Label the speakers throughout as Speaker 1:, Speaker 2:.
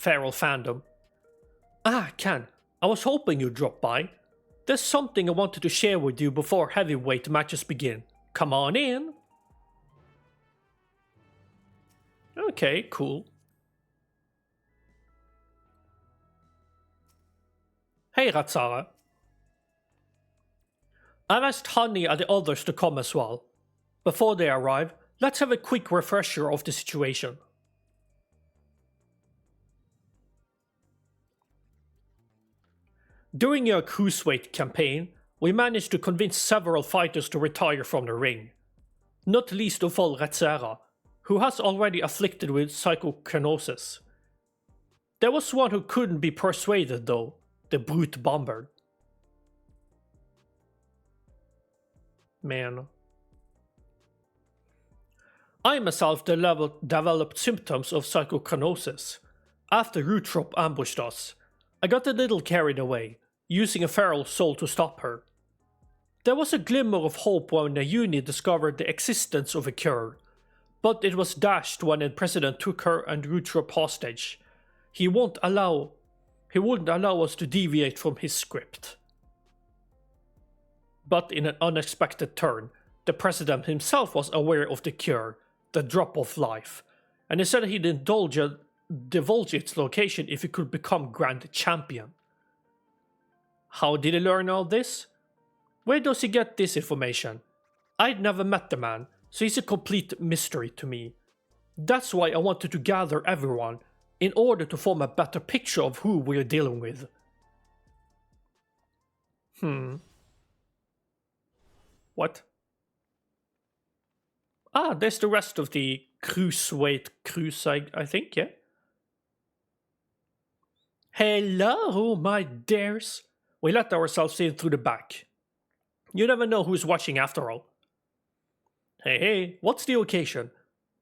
Speaker 1: feral fandom. Ah, Ken, I was hoping you'd drop by. There's something I wanted to share with you before heavyweight matches begin. Come on in. Okay, cool. Hey, Ratsara. I've asked Honey and the others to come as well. Before they arrive, let's have a quick refresher of the situation. During your cruiserweight campaign, we managed to convince several fighters to retire from the ring. Not least of all Ratsara, who has already afflicted with psychokinesis. There was one who couldn't be persuaded though, the brute bomber. Man. I myself developed symptoms of psychokinesis. After Rutrop ambushed us, I got a little carried away, using a feral soul to stop her. There was a glimmer of hope when the unit discovered the existence of a cure, but it was dashed when the president took her and Rutrop hostage. He wouldn't allow us to deviate from his script. But in an unexpected turn, the president himself was aware of the cure, the drop of life, and he said he'd divulge its location if he could become Grand Champion. How did he learn all this? Where does he get this information? I'd never met the man, so he's a complete mystery to me. That's why I wanted to gather everyone, in order to form a better picture of who we're dealing with. What? Ah, there's the rest of the cruiserweight cruise, I think, yeah? Hello, my dears. We let ourselves in through the back. You never know who's watching after all. Hey, what's the occasion?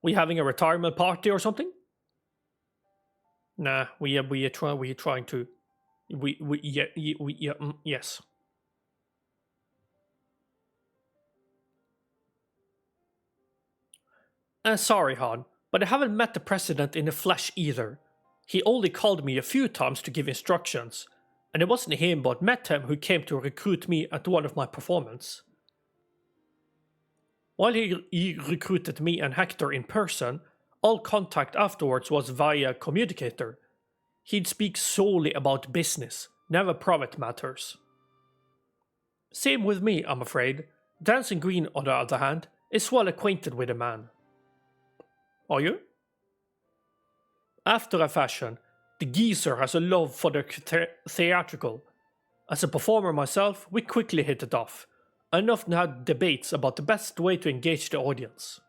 Speaker 1: We having a retirement party or something? Nah, yes. Sorry, Han, but I haven't met the president in the flesh either. He only called me a few times to give instructions, and it wasn't him but Metem who came to recruit me at one of my performances. While he recruited me and Hector in person, all contact afterwards was via communicator. He'd speak solely about business, never private matters. Same with me, I'm afraid. Dancing Green, on the other hand, is well acquainted with the man. Are you? After a fashion, the geezer has a love for the theatrical. As a performer myself, we quickly hit it off, and often had debates about the best way to engage the audience.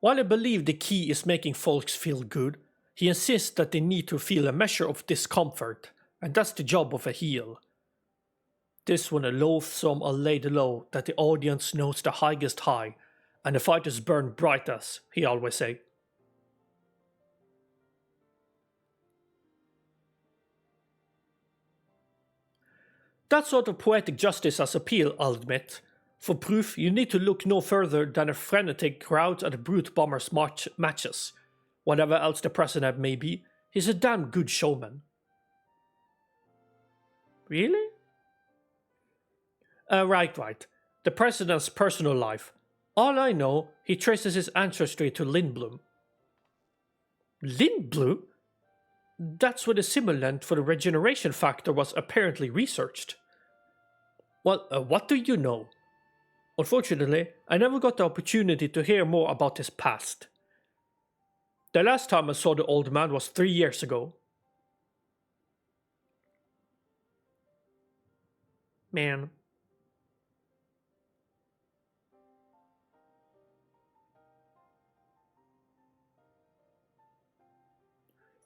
Speaker 1: While I believe the key is making folks feel good, he insists that they need to feel a measure of discomfort, and that's the job of a heel. This when a loathsome are laid low that the audience knows the highest high, and the fighters burn bright as, he always say. That sort of poetic justice has appeal, I'll admit. For proof, you need to look no further than a frenetic crowd at the Brute Bombers matches. Whatever else the president may be, he's a damn good showman. Really? Right. The president's personal life. All I know, he traces his ancestry to Lindblom. Lindblom? That's where the simulant for the regeneration factor was apparently researched. Well, what do you know? Unfortunately, I never got the opportunity to hear more about his past. The last time I saw the old man was 3 years ago. Man.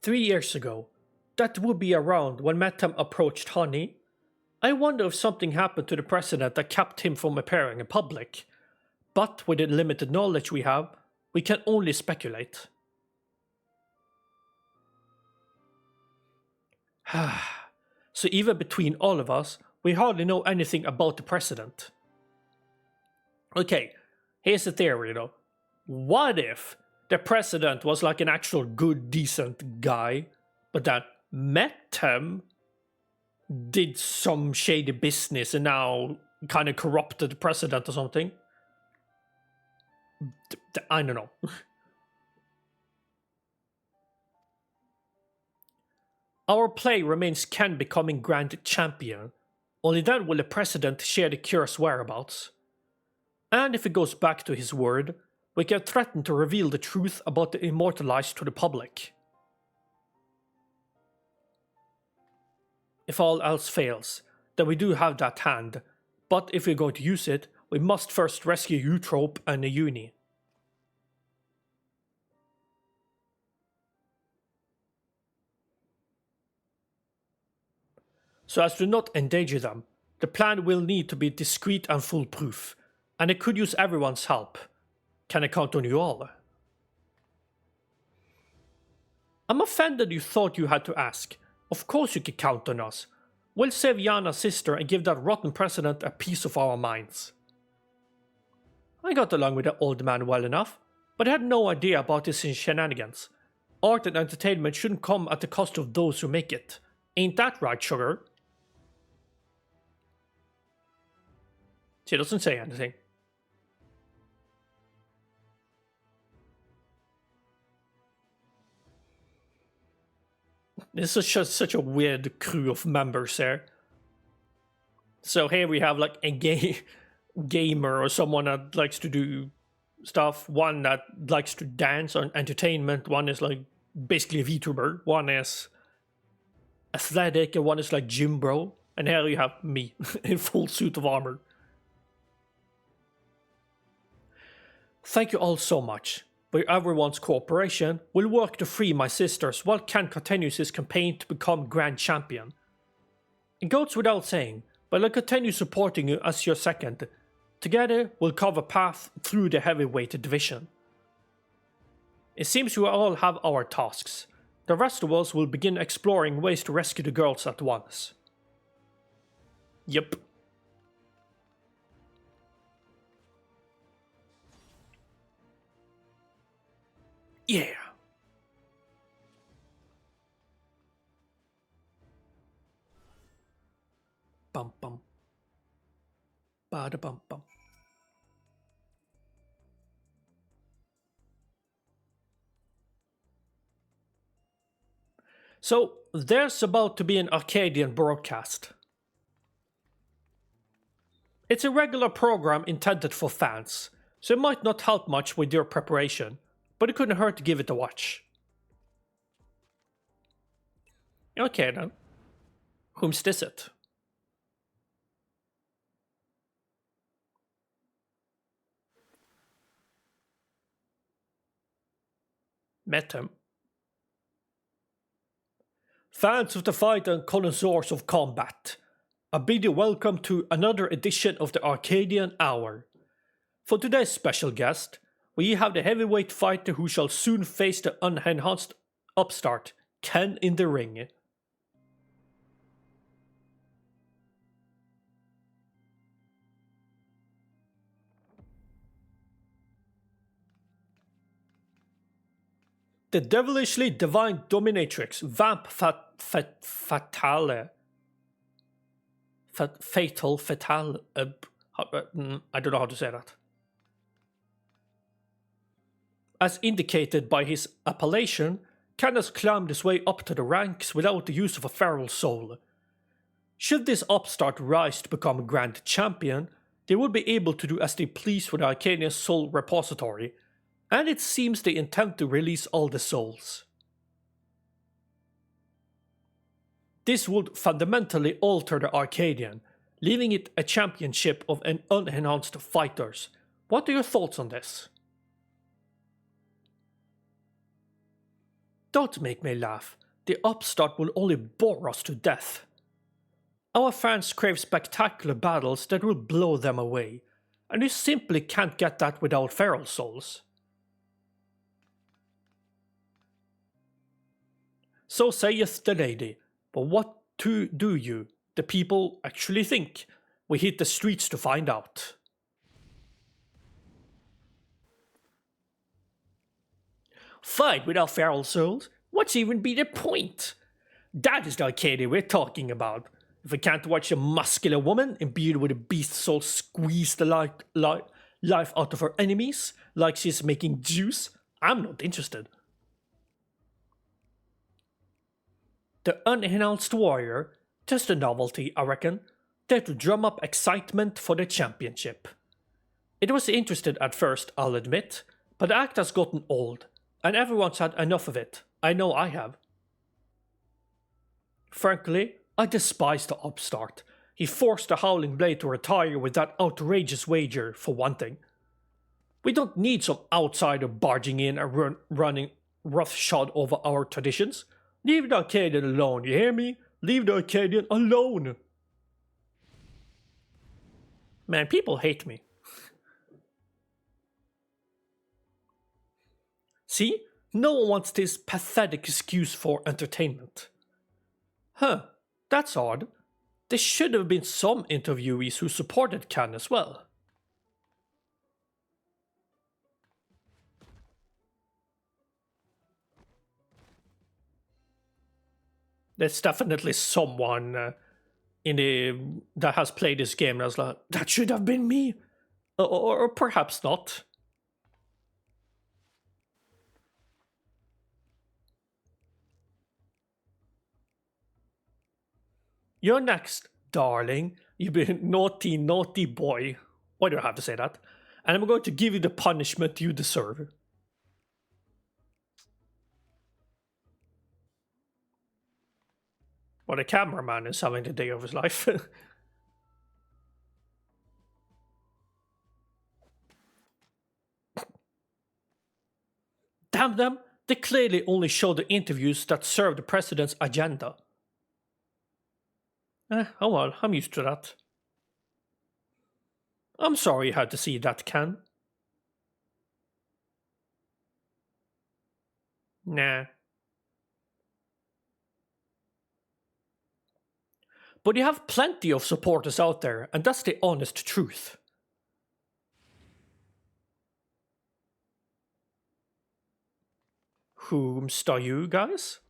Speaker 1: "3 years ago. That would be around when Metam approached Honey. I wonder if something happened to the president that kept him from appearing in public. But with the limited knowledge we have, we can only speculate." So even between all of us, we hardly know anything about the president. Okay, here's the theory though. What if the president was like an actual good, decent guy, but then met him, did some shady business, and now kind of corrupted the president or something? I don't know. Our play remains Ken becoming Grand Champion. Only then will the president share the cure's whereabouts. And if he goes back to his word, we can threaten to reveal the truth about the Immortalized to the public. If all else fails, then we do have that hand, but if we're going to use it, we must first rescue Eutrope and the Uni. So as to not endanger them, the plan will need to be discreet and foolproof, and it could use everyone's help. Can I count on you all? I'm offended you thought you had to ask. Of course you can count on us. We'll save Yana's sister and give that rotten president a piece of our minds. I got along with the old man well enough, but I had no idea about his shenanigans. Art and entertainment shouldn't come at the cost of those who make it. Ain't that right, sugar? She doesn't say anything. This is just such a weird crew of members here. So here we have like a gamer or someone that likes to do stuff, one that likes to dance on entertainment, one is like basically a VTuber, one is athletic, and one is like gym bro, and here you have me in full suit of armor. Thank you all so much. By everyone's cooperation, we'll work to free my sisters while Ken continues his campaign to become Grand Champion. It goes without saying, but I'll continue supporting you as your second. Together, we'll carve a path through the heavyweight division. It seems we all have our tasks. The rest of us will begin exploring ways to rescue the girls at once. Yep. Yeah. Bum bum. Bada bum bum. So, there's about to be an Arcadion broadcast. It's a regular program intended for fans, so it might not help much with your preparation, but it couldn't hurt to give it a watch. Okay then. Whom's this it? Met him. Fans of the fight and connoisseurs of combat, I bid you welcome to another edition of the Arcadion Hour. For today's special guest, we have the heavyweight fighter who shall soon face the unenhanced upstart, Ken in the ring. The devilishly divine dominatrix, Vamp Fatale. Fatal. I don't know how to say that. As indicated by his appellation, Ken has climbed his way up to the ranks without the use of a feral soul. Should this upstart rise to become Grand Champion, they will be able to do as they please with Arcadian's soul repository, and it seems they intend to release all the souls. This would fundamentally alter the Arcadian, leaving it a championship of unenhanced fighters. What are your thoughts on this? Don't make me laugh. The upstart will only bore us to death. Our fans crave spectacular battles that will blow them away, and you simply can't get that without feral souls. So saith the lady, but what do you? the people actually think. We hit the streets to find out. Fight without feral souls? What's even be the point? That is the Arcadion we're talking about. If we can't watch a muscular woman imbued with a beast soul squeeze the life out of her enemies like she's making juice, I'm not interested. The unannounced warrior, just a novelty, I reckon, there to drum up excitement for the championship. It was interesting at first, I'll admit, but the act has gotten old, and everyone's had enough of it. I know I have. Frankly, I despise the upstart. He forced the Howling Blade to retire with that outrageous wager, for one thing. We don't need some outsider barging in and running roughshod over our traditions. Leave the Arcadion alone, you hear me? Leave the Arcadion alone! Man, people hate me. See? No one wants this pathetic excuse for entertainment. Huh, that's odd. There should have been some interviewees who supported Can as well. There's definitely someone that has played this game that's like, that should have been me. Or perhaps not. You're next, darling. You've been naughty, naughty boy. Why do I have to say that? And I'm going to give you the punishment you deserve. Well, the cameraman is having the day of his life. Damn them, they clearly only show the interviews that serve the president's agenda. Oh well, I'm used to that. I'm sorry you had to see that, Ken. Nah. But you have plenty of supporters out there, and that's the honest truth. Whomst are you guys?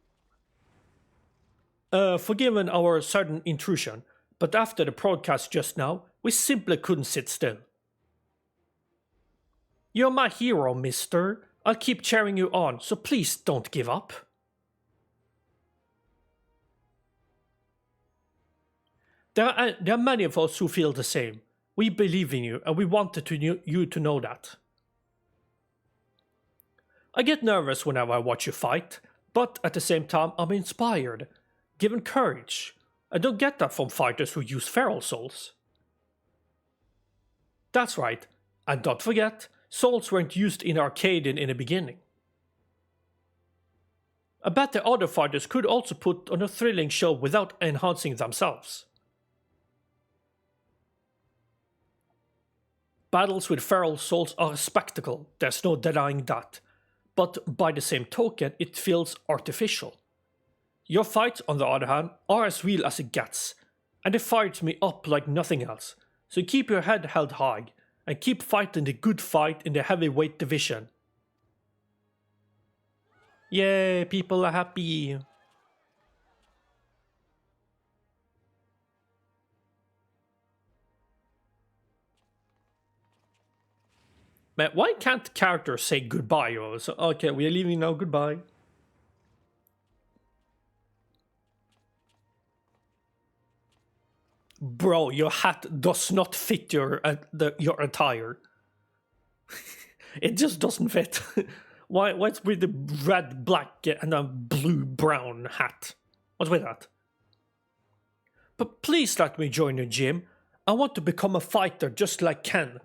Speaker 1: Forgiven our sudden intrusion, but after the broadcast just now, we simply couldn't sit still. You're my hero, mister. I'll keep cheering you on, so please don't give up. There are many of us who feel the same. We believe in you, and we wanted you to know that. I get nervous whenever I watch you fight, but at the same time I'm inspired, given courage. I don't get that from fighters who use feral souls. That's right, and don't forget, souls weren't used in Arcadion in the beginning. I bet the other fighters could also put on a thrilling show without enhancing themselves. Battles with feral souls are a spectacle, there's no denying that. But by the same token, it feels artificial. Your fights, on the other hand, are as real as it gets, and they fired me up like nothing else. So keep your head held high, and keep fighting the good fight in the heavyweight division. Yay, people are happy. Man, why can't characters say goodbye? So, okay, we're leaving now, goodbye. Bro, your hat does not fit your attire. It just doesn't fit. What's with the red, black, and a blue, brown hat? What's with that? But please let me join your gym. I want to become a fighter just like Ken.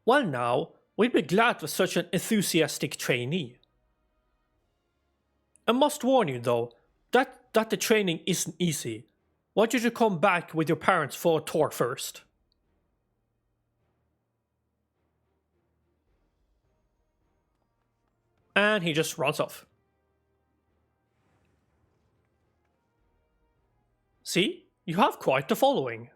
Speaker 1: Well now, we'd be glad with such an enthusiastic trainee. I must warn you though, that the training isn't easy. Want you to come back with your parents for a tour first. And he just runs off. See? You have quite the following.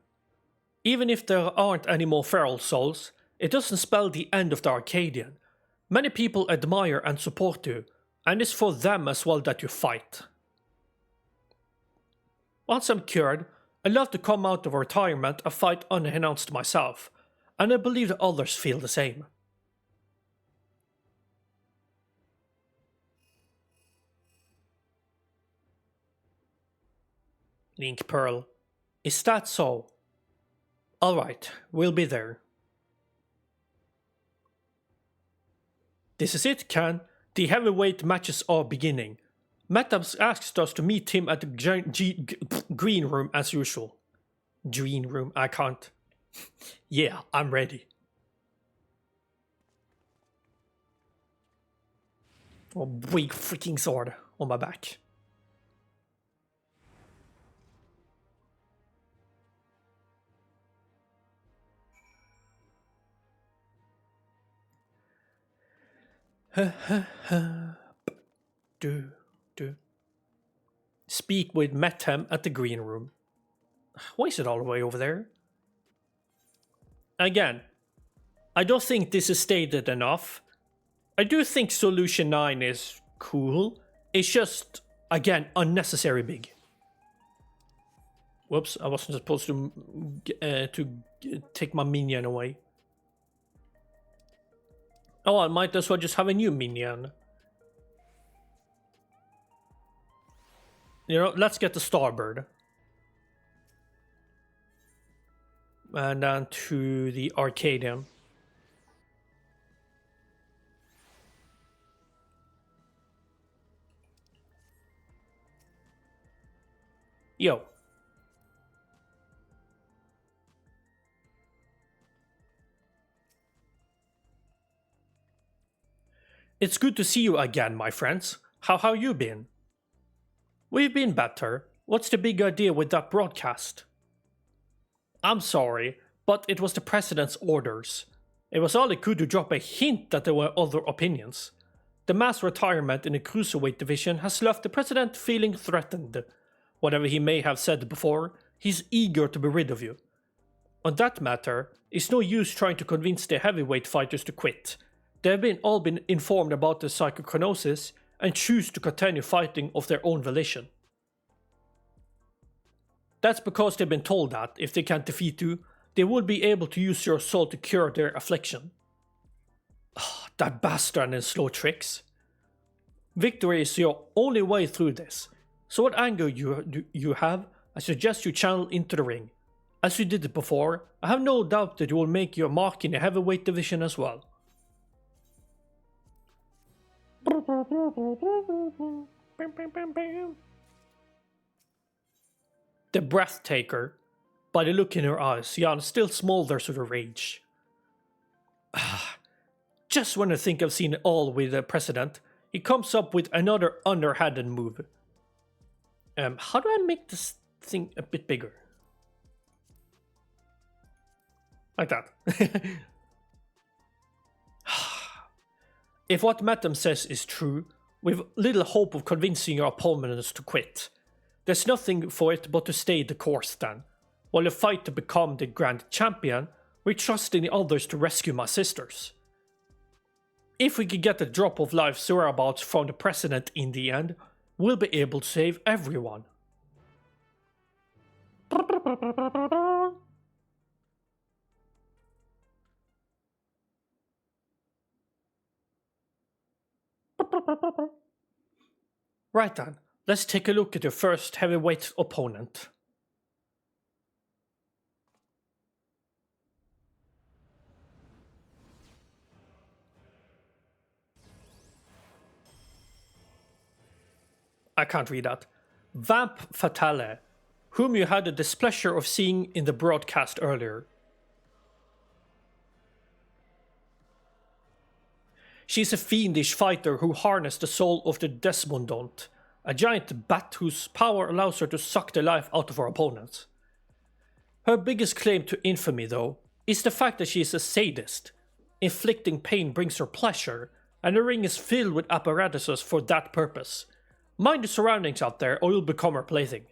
Speaker 1: Even if there aren't any more feral souls, it doesn't spell the end of the Arcadion. Many people admire and support you, and it's for them as well that you fight. Once I'm cured, I'd love to come out of retirement and fight unannounced myself, and I believe that others feel the same. Link Pearl. Is that so? Alright, we'll be there. This is it, Can. The heavyweight matches are beginning. Mattams asked us to meet him at the green room as usual. Green room, I can't. Yeah, I'm ready. A big freaking sword on my back. Do. Speak with Methem at the green room. Why is it all the way over there? Again, I don't think this is stated enough. I do think Solution 9 is cool. It's just, again, unnecessary big. Whoops, I wasn't supposed to take my minion away. Oh, I might as well just have a new minion. You know, let's get the Starbird. And then to the Arcadion. Yo. It's good to see you again, my friends. How you been? We've been better. What's the big idea with that broadcast? I'm sorry, but it was the president's orders. It was all he could to drop a hint that there were other opinions. The mass retirement in the cruiserweight division has left the president feeling threatened. Whatever he may have said before, he's eager to be rid of you. On that matter, it's no use trying to convince the heavyweight fighters to quit. They've all been informed about the psychokinesis and choose to continue fighting of their own volition. That's because they've been told that, if they can't defeat you, they will be able to use your soul to cure their affliction. Oh, that bastard and his slow tricks. Victory is your only way through this. So what anger you have, I suggest you channel into the ring. As you did it before, I have no doubt that you will make your mark in the heavyweight division as well. The Breathtaker. By the look in her eyes, Jan still smolders with rage. Just when I think I've seen it all with the president, he comes up with another underhanded move. How do I make this thing a bit bigger? Like that. If what Mathem says is true, we've little hope of convincing your opponents to quit. There's nothing for it but to stay the course then. While you fight to become the Grand Champion, we trust in the others to rescue my sisters. If we can get the drop of life's whereabouts from the president in the end, we'll be able to save everyone. Right then, let's take a look at your first heavyweight opponent. I can't read that. Vamp Fatale, whom you had the displeasure of seeing in the broadcast earlier. She's a fiendish fighter who harnessed the soul of the Desmondont, a giant bat whose power allows her to suck the life out of her opponents. Her biggest claim to infamy, though, is the fact that she is a sadist. Inflicting pain brings her pleasure, and the ring is filled with apparatuses for that purpose. Mind the surroundings out there, or you'll become her plaything.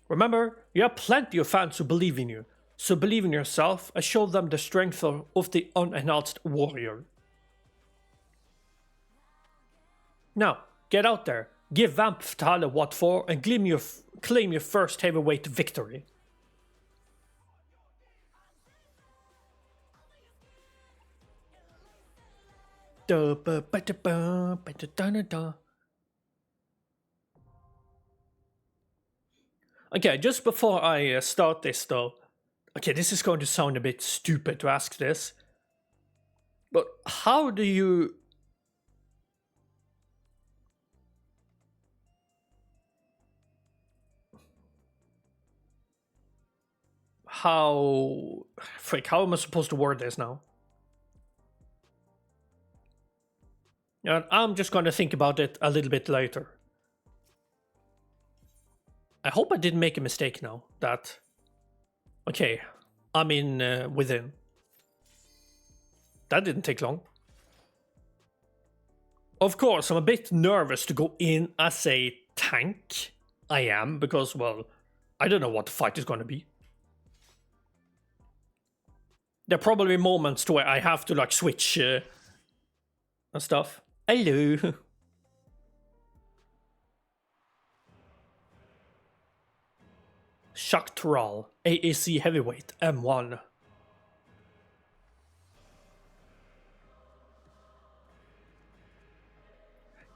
Speaker 1: Remember, you have plenty of fans who believe in you, so believe in yourself and show them the strength of the unannounced warrior. Now, get out there, give Vamp Fatale what for, and claim your first heavyweight victory. Okay, just before I start this though, okay, this is going to sound a bit stupid to ask this, but how do you... How am I supposed to word this now? And I'm just going to think about it a little bit later. I hope I didn't make a mistake now. That... Okay, I'm in within. That didn't take long. Of course, I'm a bit nervous to go in as a tank. I am, because, well, I don't know what the fight is going to be. There are probably moments to where I have to, like, switch and stuff. Hello. Shaktral, AAC Heavyweight, M1.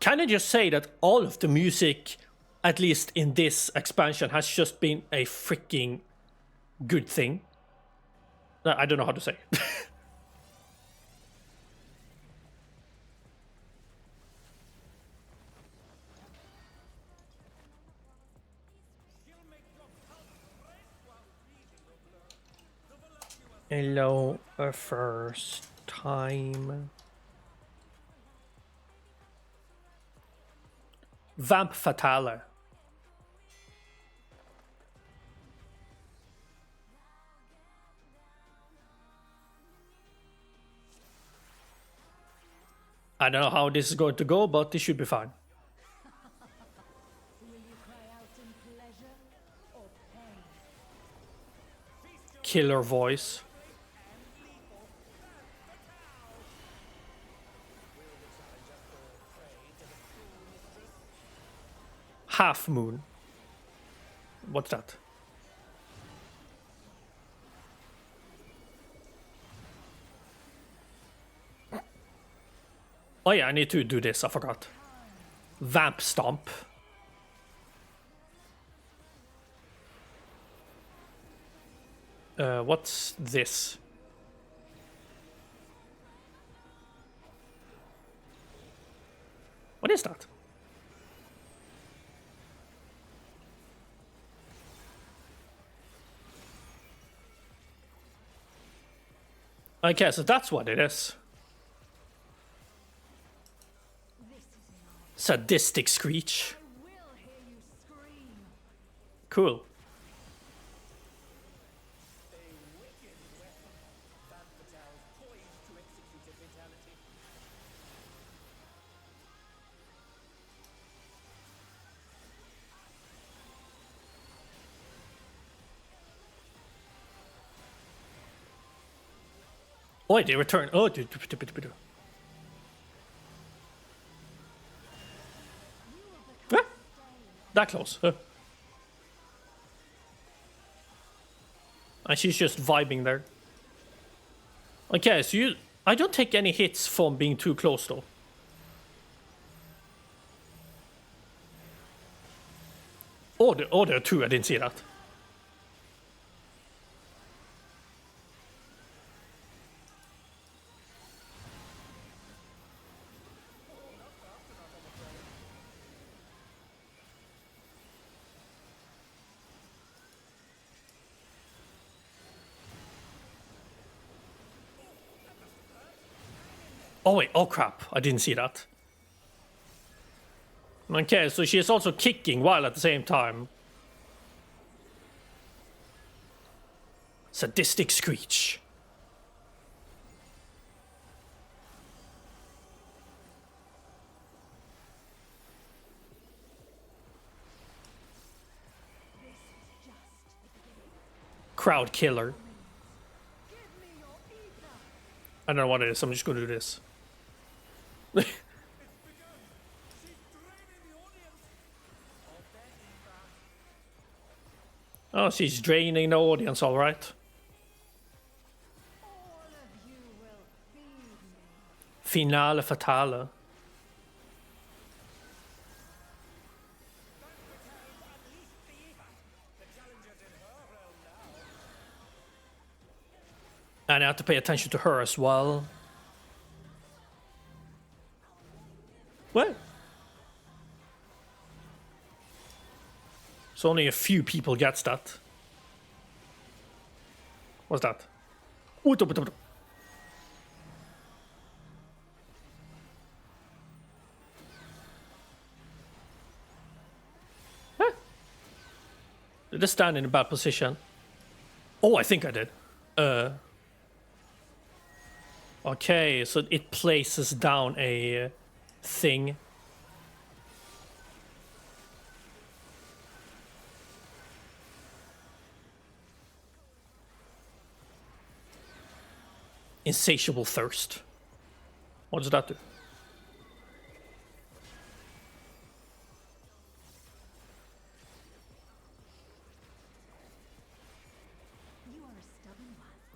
Speaker 1: Can I just say that all of the music, at least in this expansion, has just been a freaking good thing? I don't know how to say. Hello, first time. Vamp Fatale. I don't know how this is going to go, but this should be fine. Killer voice. Half Moon. What's that? Oh yeah, I need to do this, I forgot. Vamp Stomp. What's this? What is that? Okay, so that's what it is. Sadistic Screech. Cool. Oh, wait, they return. Oh, ah, that close. And she's just vibing there. Okay, so I don't take any hits from being too close though. Oh, there are two. I didn't see that. Oh wait, oh crap, I didn't see that. Okay, so she is also kicking while at the same time. Sadistic Screech. Crowd killer. I don't know what it is. I'm just gonna do this. Oh, she's draining the audience, all right. Finale fatale. And I have to pay attention to her as well. What? So only a few people gets that. What's that? Huh? Did I stand in a bad position? Oh, I think I did. Okay, so it places down a thing. Insatiable thirst. What does that do?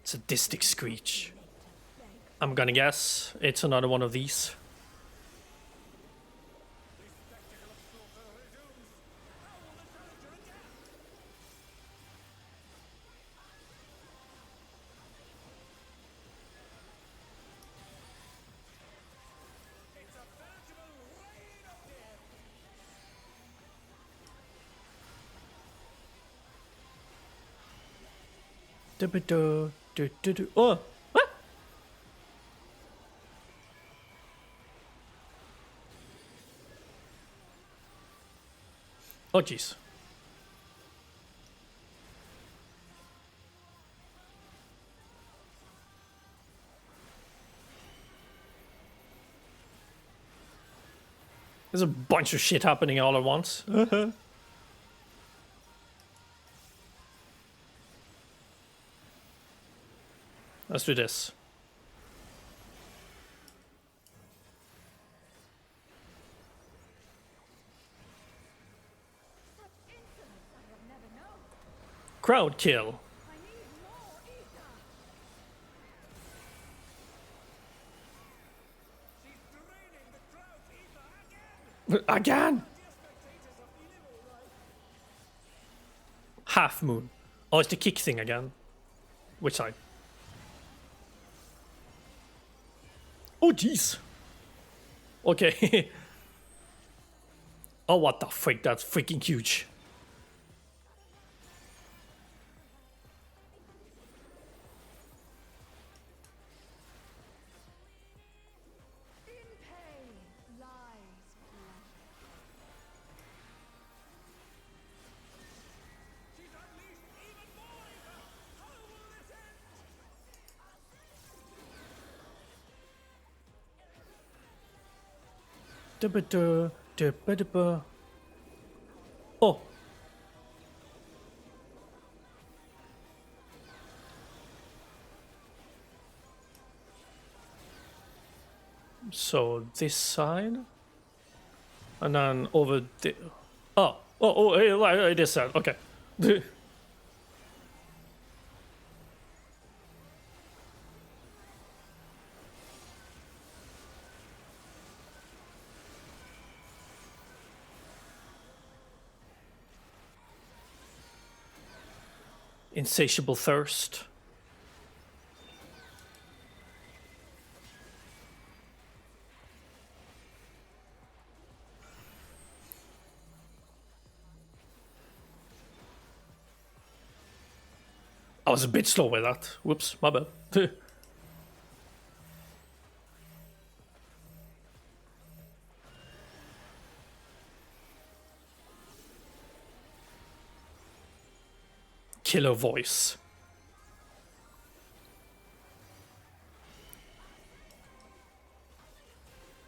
Speaker 1: Sadistic screech. I'm gonna guess it's another one of these. Oh! What? Oh, jeez. There's a bunch of shit happening all at once. Let's do this. Crowd kill. Again? Half moon. Oh, it's the kick thing again. Which side? Oh, jeez. Okay. Oh, what the frick? That's freaking huge. Oh. So this side, and then over the. This side. Okay. Insatiable thirst. I was a bit slow with that. Whoops, my bad. Killer voice.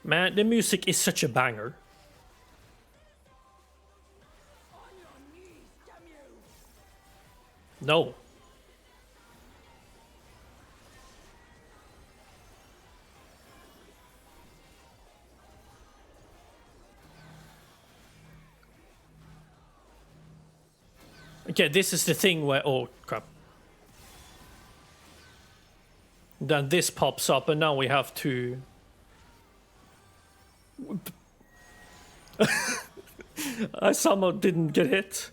Speaker 1: Man, the music is such a banger. No. Okay, this is the thing where... Oh, crap. Then this pops up, and now we have to... I somehow didn't get hit.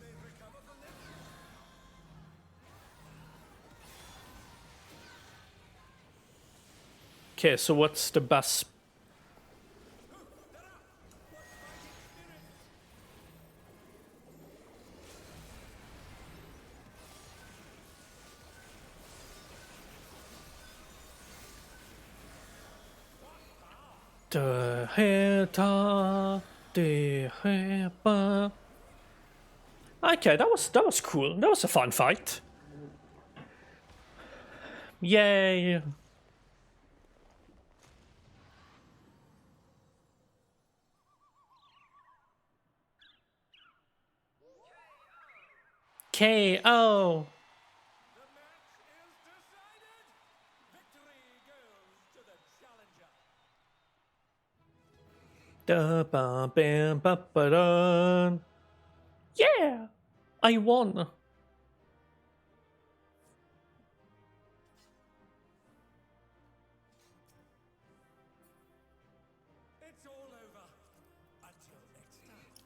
Speaker 1: Okay, so what's the best... Okay, that was cool. That was a fun fight. Yay. KO. Yeah, I won.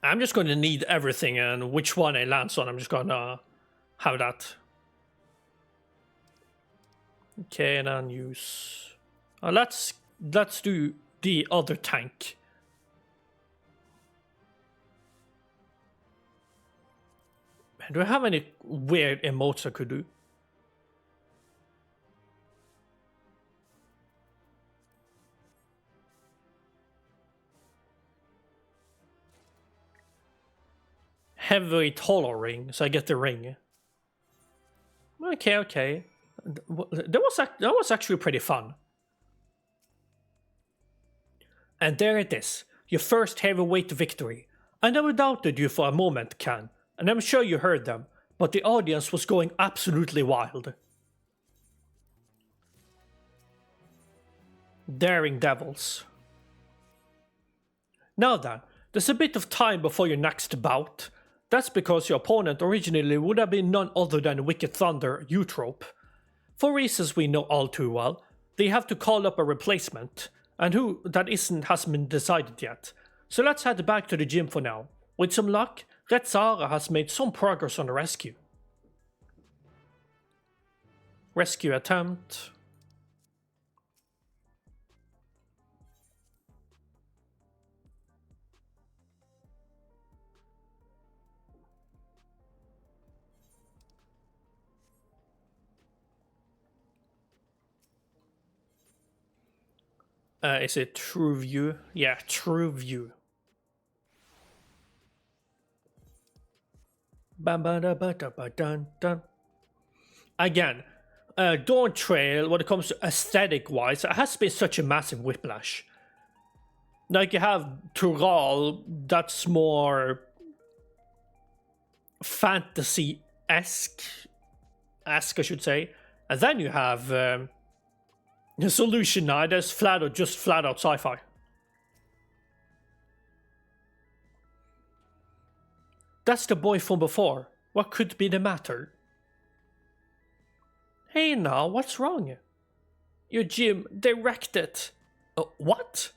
Speaker 1: I'm just going to need everything, and which one it lands on, I'm just going to have that. Okay, and then use... let's do the other tank. Do I have any weird emotes I could do? Heavy taller ring, so I get the ring. Okay. That was actually pretty fun. And there it is, your first heavyweight victory. I never doubted you for a moment, Can, and I'm sure you heard them, but the audience was going absolutely wild. Daring devils. Now then, there's a bit of time before your next bout. That's because your opponent originally would have been none other than Wicked Thunder Eutrope. For reasons we know all too well, they have to call up a replacement, and who that isn't hasn't been decided yet. So let's head back to the gym for now. With some luck, Red Zara has made some progress on the rescue. Rescue attempt. Is it True View? Yeah, True View. Again, Dawn Trail, when it comes to aesthetic-wise, it has been such a massive whiplash. Like, you have Tural, that's more fantasy-esque, I should say. And then you have Solution 9, that's just flat out sci-fi. That's the boy from before. What could be the matter? Hey now, what's wrong? Your gym, they wrecked it. What?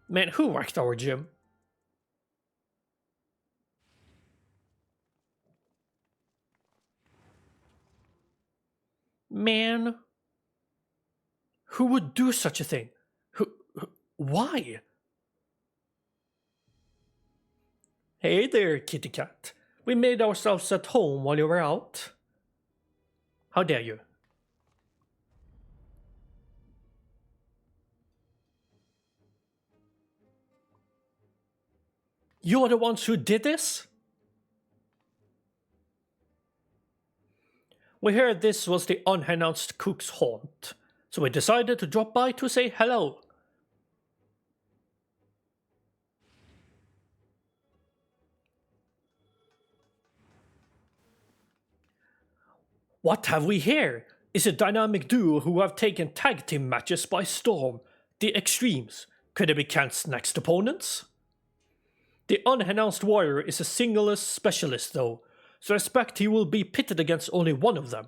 Speaker 1: Man, who wrecked our gym? Man, who would do such a thing? Why? Hey there, kitty cat. We made ourselves at home while you were out. How dare you? You're the ones who did this? We heard this was the unannounced cook's haunt, so we decided to drop by to say hello. What have we here? Is a dynamic duo who have taken tag team matches by storm. The Extremes. Could it be Kent's next opponents? The unannounced warrior is a singles specialist though, so I expect he will be pitted against only one of them.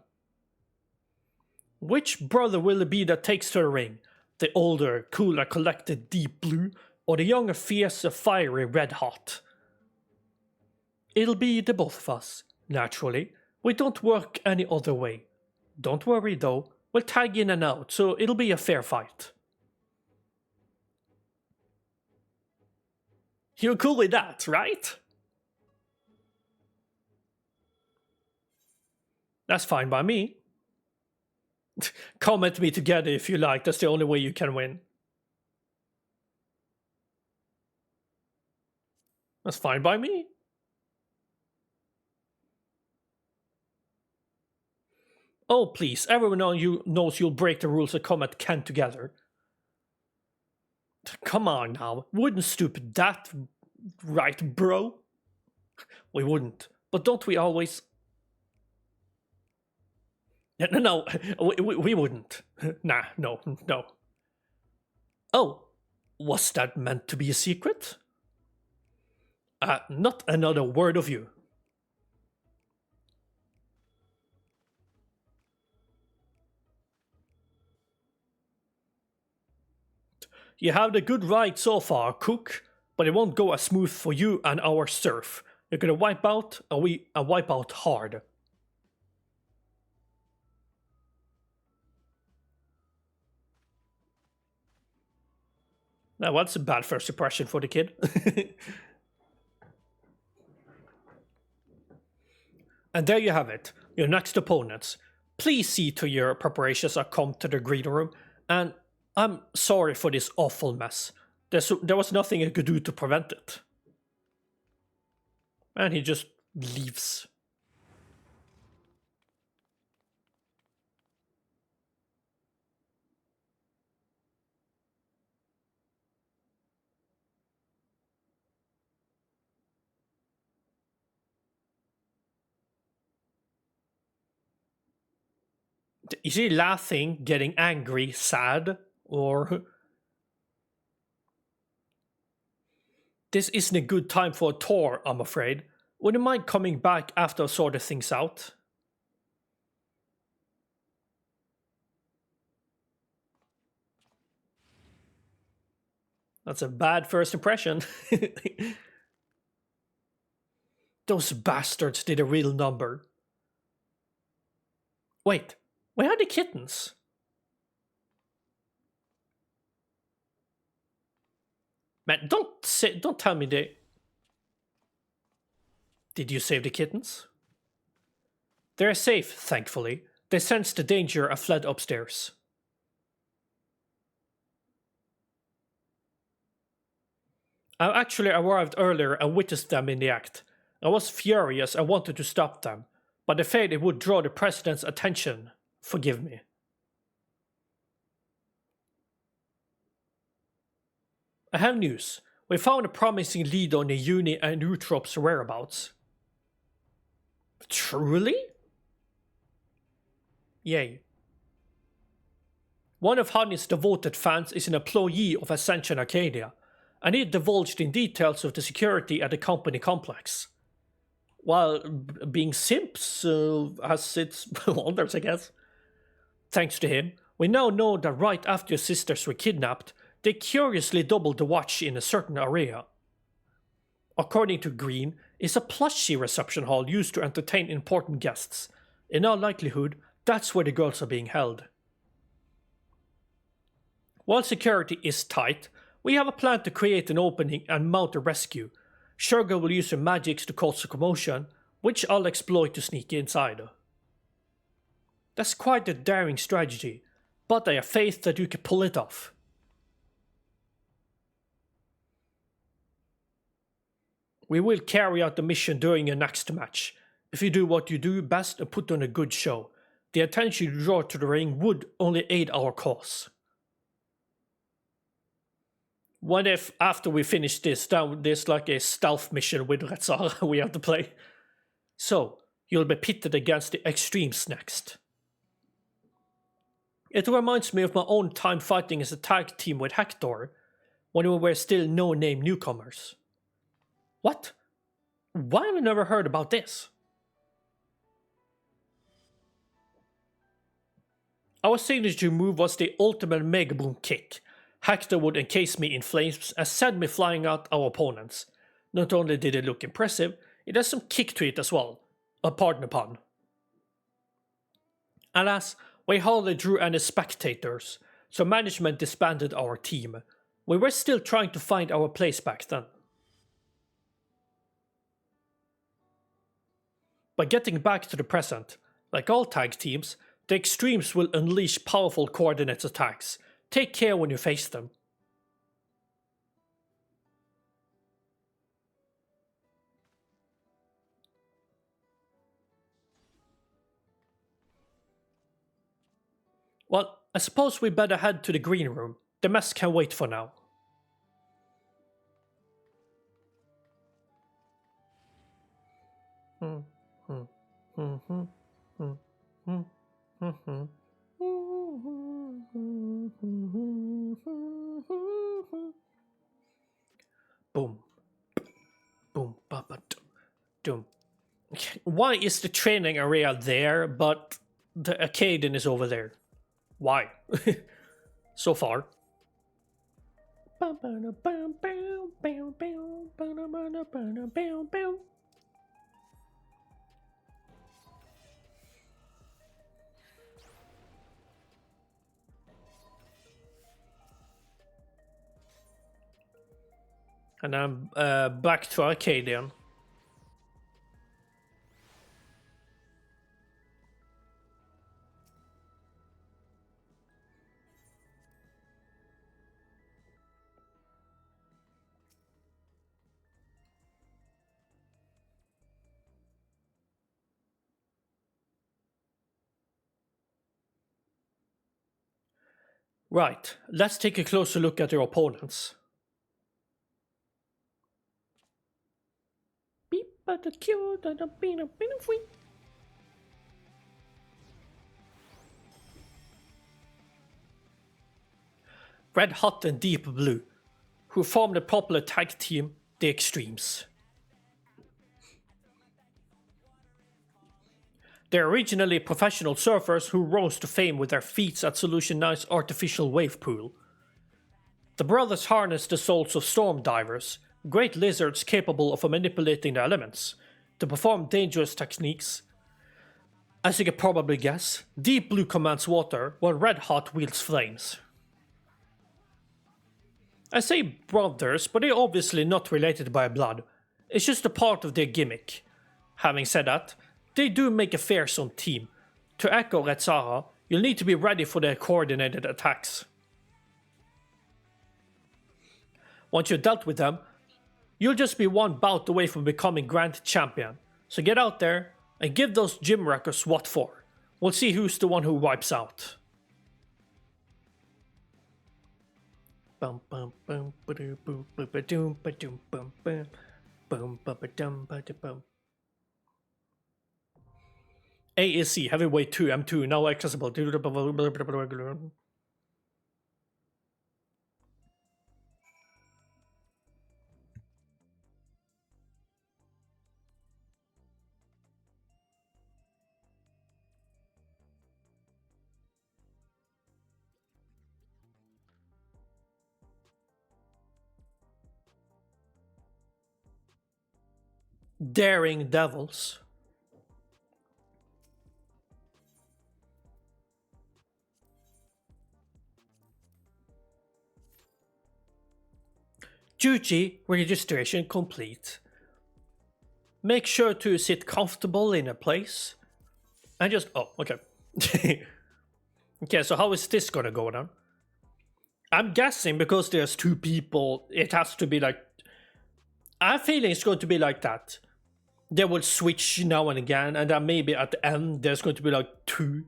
Speaker 1: Which brother will it be that takes to the ring? The older, cooler, collected Deep Blue, or the younger, fiercer, fiery Red Hot? It'll be the both of us, naturally. We don't work any other way. Don't worry though, we'll tag in and out, so it'll be a fair fight. You're cool with that, right? That's fine by me. Comment me together if you like, that's the only way you can win. That's fine by me. Oh please, everyone on you knows you'll break the rules of comment can together. Come on now, wouldn't stupid that, right bro? We wouldn't, but don't we always? No, we wouldn't. Nah, no. Oh, was that meant to be a secret? Not another word of you. You have the good ride so far, Cook, but it won't go as smooth for you and our surf. You're gonna wipe out, and wipe out hard. Now, what's a bad first impression for the kid? And there you have it, your next opponents. Please see to your preparations or come to the green room, and I'm sorry for this awful mess. There was nothing I could do to prevent it. And he just leaves. Is he laughing, getting angry, sad, or... This isn't a good time for a tour, I'm afraid. Would you mind coming back after I sorted things out? That's a bad first impression. Those bastards did a real number. Wait, where are the kittens? Man, don't tell me they... Did you save the kittens? They're safe, thankfully. They sensed the danger and fled upstairs. I actually arrived earlier and witnessed them in the act. I was furious and wanted to stop them, but I feared it would draw the president's attention. Forgive me. I have news. We found a promising lead on the Uni and Utrop's whereabouts. Truly? Yay. One of Honey's devoted fans is an employee of Ascension Arcadia, and he divulged in details of the security at the company complex. While being simps has its wonders, I guess. Thanks to him, we now know that right after your sisters were kidnapped, they curiously doubled the watch in a certain area. According to Green, it's a plushy reception hall used to entertain important guests. In all likelihood, that's where the girls are being held. While security is tight, we have a plan to create an opening and mount a rescue. Sugar will use her magics to cause a commotion, which I'll exploit to sneak inside. That's quite a daring strategy, but I have faith that you can pull it off. We will carry out the mission during your next match. If you do what you do best and put on a good show, the attention you draw to the ring would only aid our cause. What if after we finish this, there's like a stealth mission with Retzar we have to play? So, you'll be pitted against the Extremes next. It reminds me of my own time fighting as a tag team with Hector, when we were still no-name newcomers. What? Why have I never heard about this? Our signature move was the ultimate Mega Boom kick. Hector would encase me in flames and send me flying at our opponents. Not only did it look impressive, it has some kick to it as well. Pardon the pun. Alas, we hardly drew any spectators, so management disbanded our team. We were still trying to find our place back then. By getting back to the present, like all tag teams, the Extremes will unleash powerful coordinate attacks. Take care when you face them. Well, I suppose we better head to the green room. The mess can wait for now. Boom. Boom. Doom. Why is the training area there, but the Arcadion is over there? Why? So far. And I'm back to Arcadion. Right, let's take a closer look at your opponents. Red Hot and Deep Blue, who formed the popular tag team, The Extremes. They're originally professional surfers who rose to fame with their feats at Solution 9's artificial wave pool. The brothers harnessed the souls of storm divers, great lizards capable of manipulating the elements, to perform dangerous techniques. As you can probably guess, Deep Blue commands water, while Red Hot wields flames. I say brothers, but they're obviously not related by blood. It's just a part of their gimmick. Having said that, they do make a fearsome team. To echo Red Zara, you'll need to be ready for their coordinated attacks. Once you're dealt with them, you'll just be one bout away from becoming Grand Champion. So get out there and give those gym wreckers what for. We'll see who's the one who wipes out. Bum bum bum ba-doo boom ba-ba-doom ba-doom bum bum bum ba-ba-dum ba-da-bum. ASC Heavyweight 2 M2 now accessible. Daring Devils. Duty registration complete. Make sure to sit comfortable in a place. And just... oh, okay. Okay, so how is this gonna go down? I'm guessing because there's two people, it has to be like... I'm feeling it's going to be like that. They will switch now and again, and then maybe at the end there's going to be like two.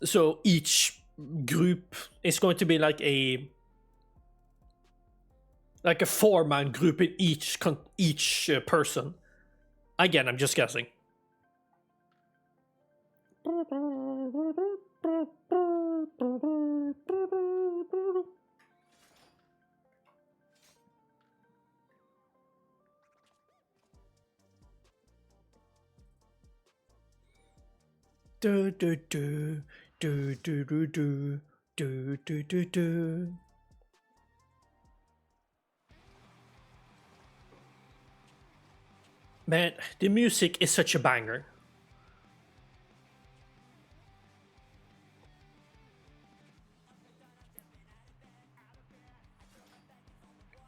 Speaker 1: So each group is going to be like a 4-man group in each person. Again, I'm just guessing. Do do do Do do do do do do do do. Man, the music is such a banger.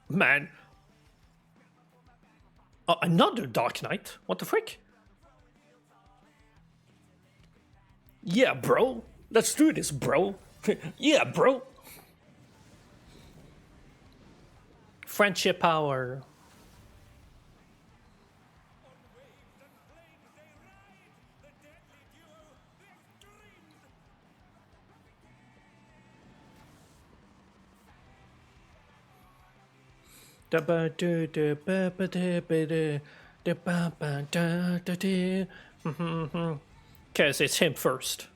Speaker 1: Man. Another Dark Knight? What the frick? Yeah, bro. Let's do this, bro. Yeah, bro. Friendship power. Cause it's him first.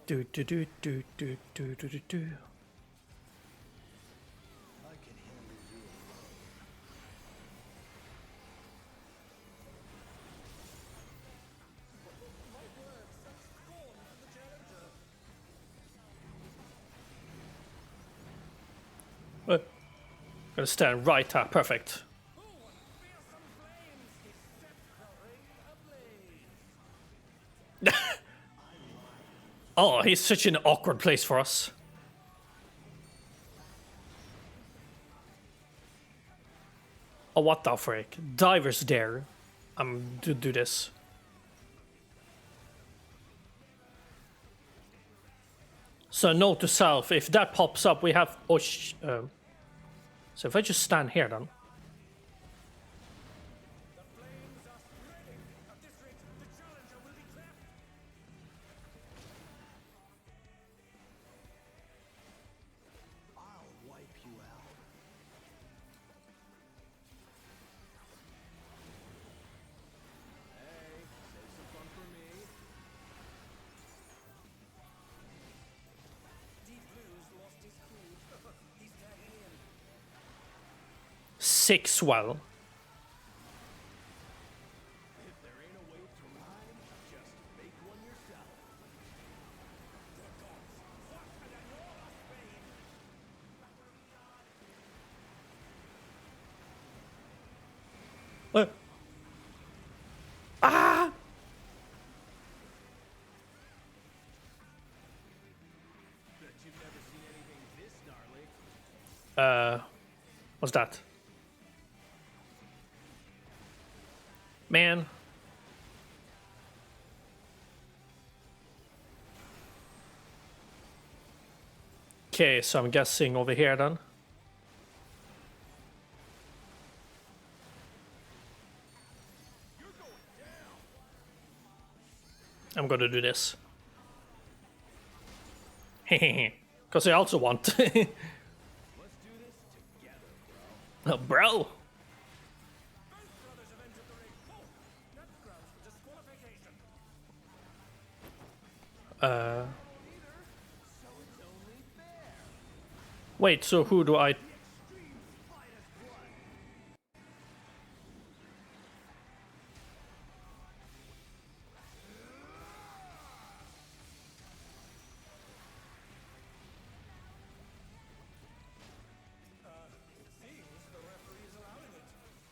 Speaker 1: Do do do do do do do do do. Gonna stand right up, perfect. Oh, he's such an awkward place for us. Oh, what the frick? Diver's there. I'm to do this. So note to self, if that pops up, we have... Oh, so if I just stand here then.
Speaker 2: I'll wipe you out. Hey, save some fun for me. Deep Blue's lost his cool. He's tagging in.
Speaker 1: 6 well.
Speaker 2: If there ain't a way to rhyme, just make one yourself.
Speaker 1: Ah!
Speaker 2: Bet you've never seen anything this gnarly.
Speaker 1: What's that? Man. Okay, so I'm guessing over here then. I'm gonna do this. Because I also want.
Speaker 2: Let's do this together, bro.
Speaker 1: Oh, bro.
Speaker 2: Both brothers have entered the ring. Oh, that's grounds for disqualification. So it's only fair.
Speaker 1: Wait, so who do I...
Speaker 2: Extreme finest blood. Seems the referee is allowing it.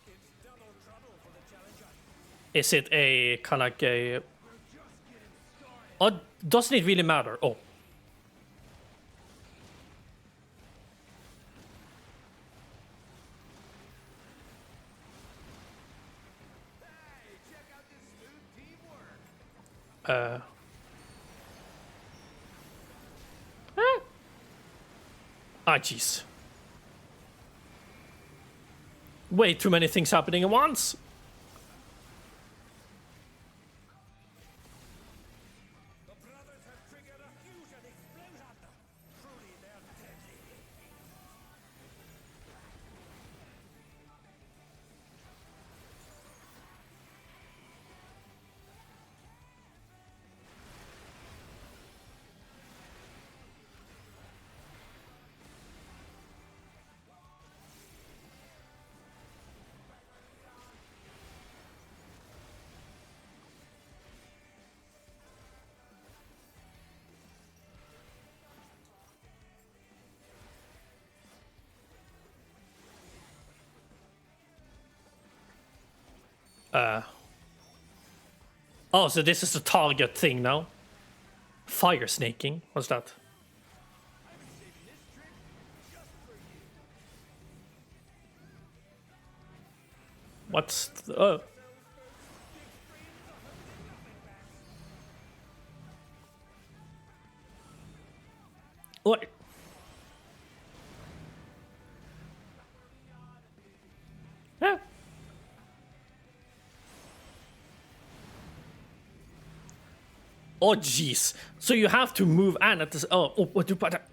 Speaker 2: It's double trouble for the challenger.
Speaker 1: Is it a kind of like a...
Speaker 2: We're just getting started.
Speaker 1: Oh, doesn't it really matter? Oh.
Speaker 2: Hey, check out this smooth teamwork.
Speaker 1: Ah, jeez. Way too many things happening at once.
Speaker 2: The brothers have triggered a fusion explosion. Truly, they're deadly.
Speaker 1: Oh, so this is the target thing now. Fire snaking. What's that? What's the, what? Yeah. Oh jeez. So you have to move and at this. Oh, what do but.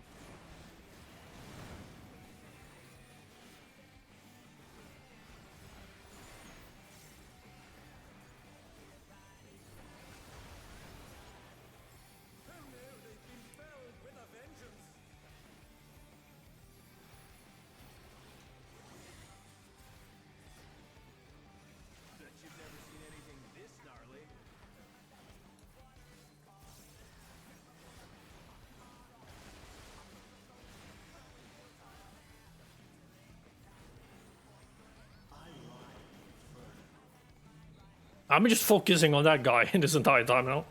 Speaker 1: I'm just focusing on that guy this entire time now.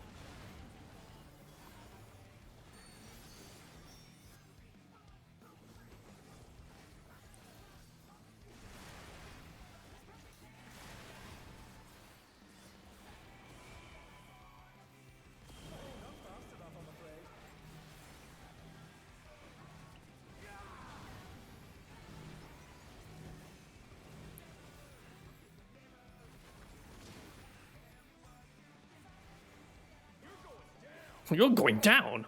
Speaker 1: You're going down.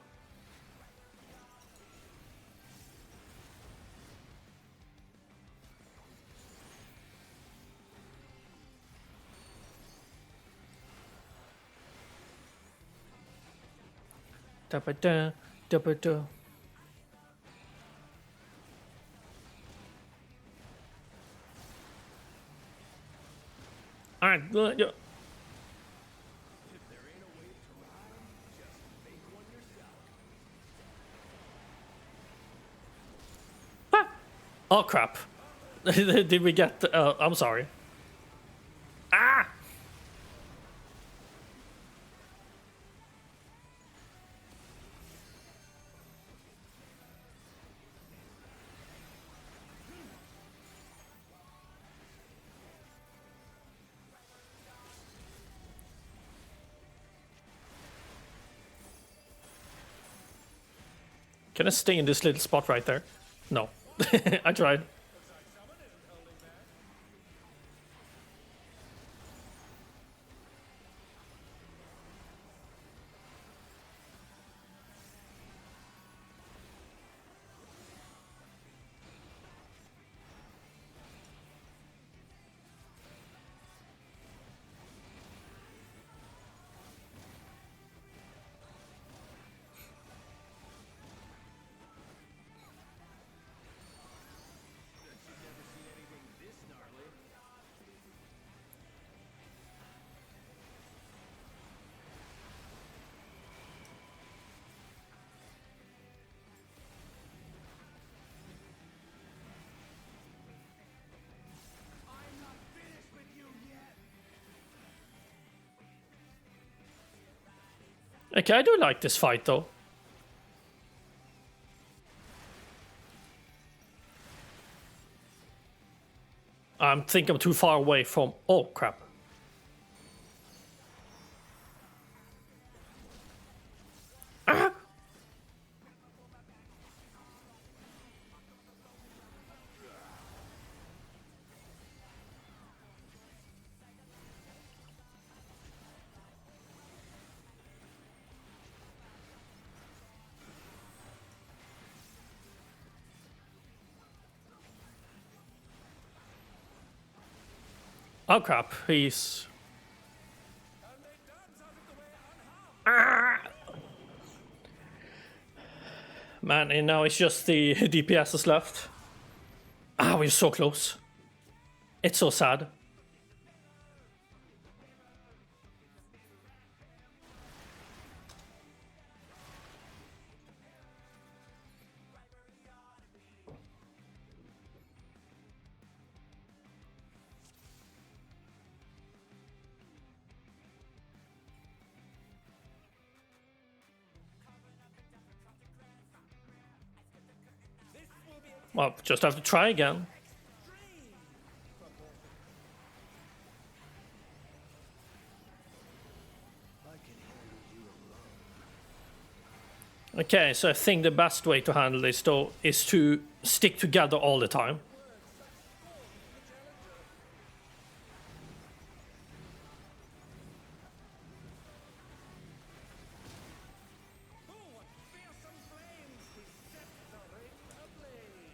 Speaker 1: Da-ba-da, da-ba-da. Alright, yeah. Ah! Oh crap. Did we get... I'm sorry. Ah! Can I stay in this little spot right there? No. I tried. Okay, I do like this fight though. I think I'm too far away from... Oh, crap. Ah! Oh, crap. He's... Ah! Man, and now it's just the DPSs left. Ah, we're so close. It's so sad. Well, just have to try again. Okay, so I think the best way to handle this, though, is to stick together all the time.
Speaker 2: Oh, what fearsome flames! We set the ring ablaze!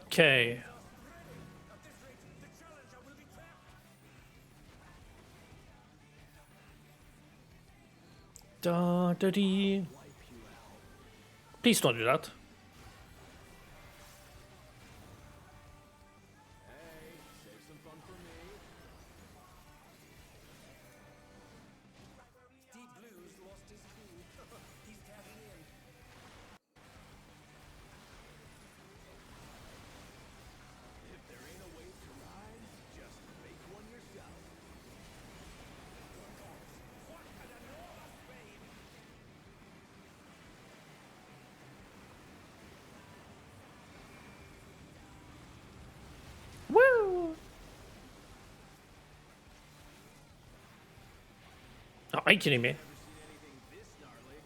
Speaker 1: Okay.
Speaker 2: At this rate, the challenger will be trapped!
Speaker 1: Da da dee. Please don't do that.
Speaker 2: Deep Blue's lost his cool. He's cashing in.
Speaker 3: If there ain't a wave to ride, just make one yourself.
Speaker 2: What an enormous wave!
Speaker 1: Woo! Oh, are you kidding me?
Speaker 3: Never seen anything this gnarly.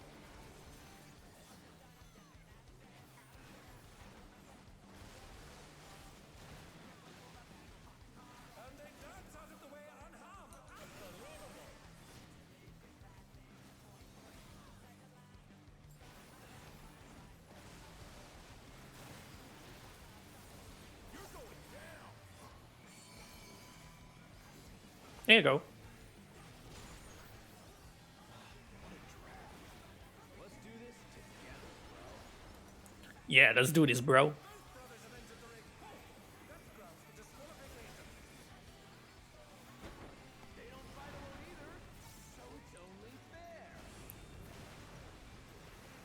Speaker 2: And they dance out of the way unharmed! Unbelievable!
Speaker 3: You're going down.
Speaker 1: There you go.
Speaker 3: Let's do this together, bro.
Speaker 1: Yeah, let's do this, bro.
Speaker 2: Both brothers have entered the ring. Oh, that's grounds for disqualification.
Speaker 3: They don't fight alone either, so it's only fair.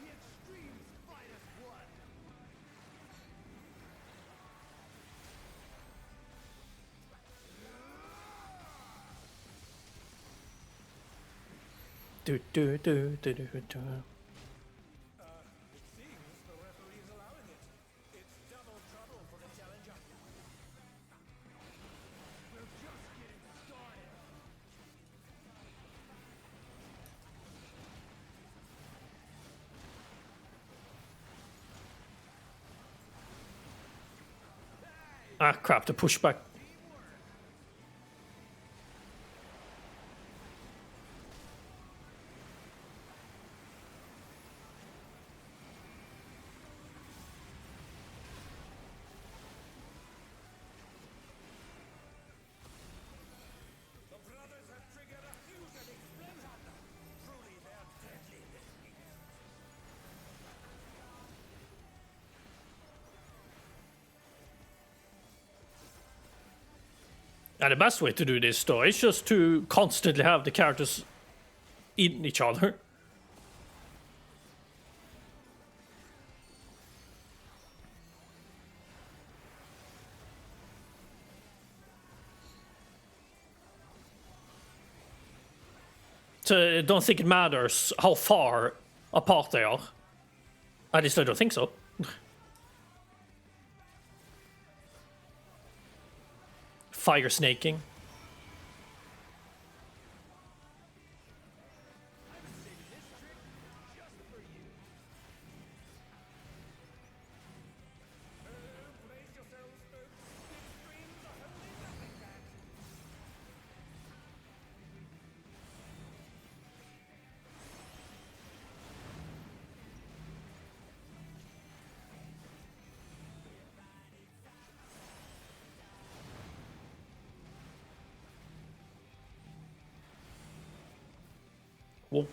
Speaker 3: The extremes fight as one.
Speaker 1: Do do do do do do.
Speaker 2: It seems the referee's allowing it. It's double trouble for the challenger.
Speaker 3: We're just getting started.
Speaker 1: Ah, crap, the pushback.
Speaker 2: The brothers have triggered a fusion explosion. Truly, they're deadly beasts.
Speaker 1: And the best way to do this, though, is just to constantly have the characters in each other. So I don't think it matters how far apart they are. At least I don't think so. Fire snaking.
Speaker 2: Brace yourselves, folks. The extremes are holding nothing back.
Speaker 1: Well,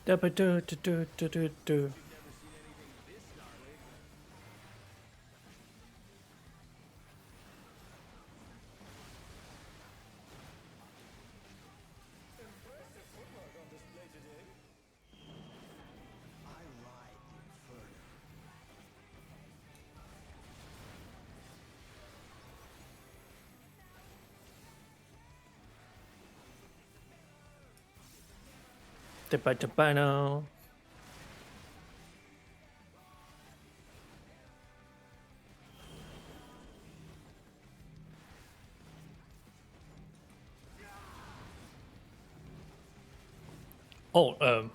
Speaker 1: Da-ba-do-do-do-do-do-do.
Speaker 3: I ride the inferno.
Speaker 1: Da-ba-da-ba-no. Oh, um,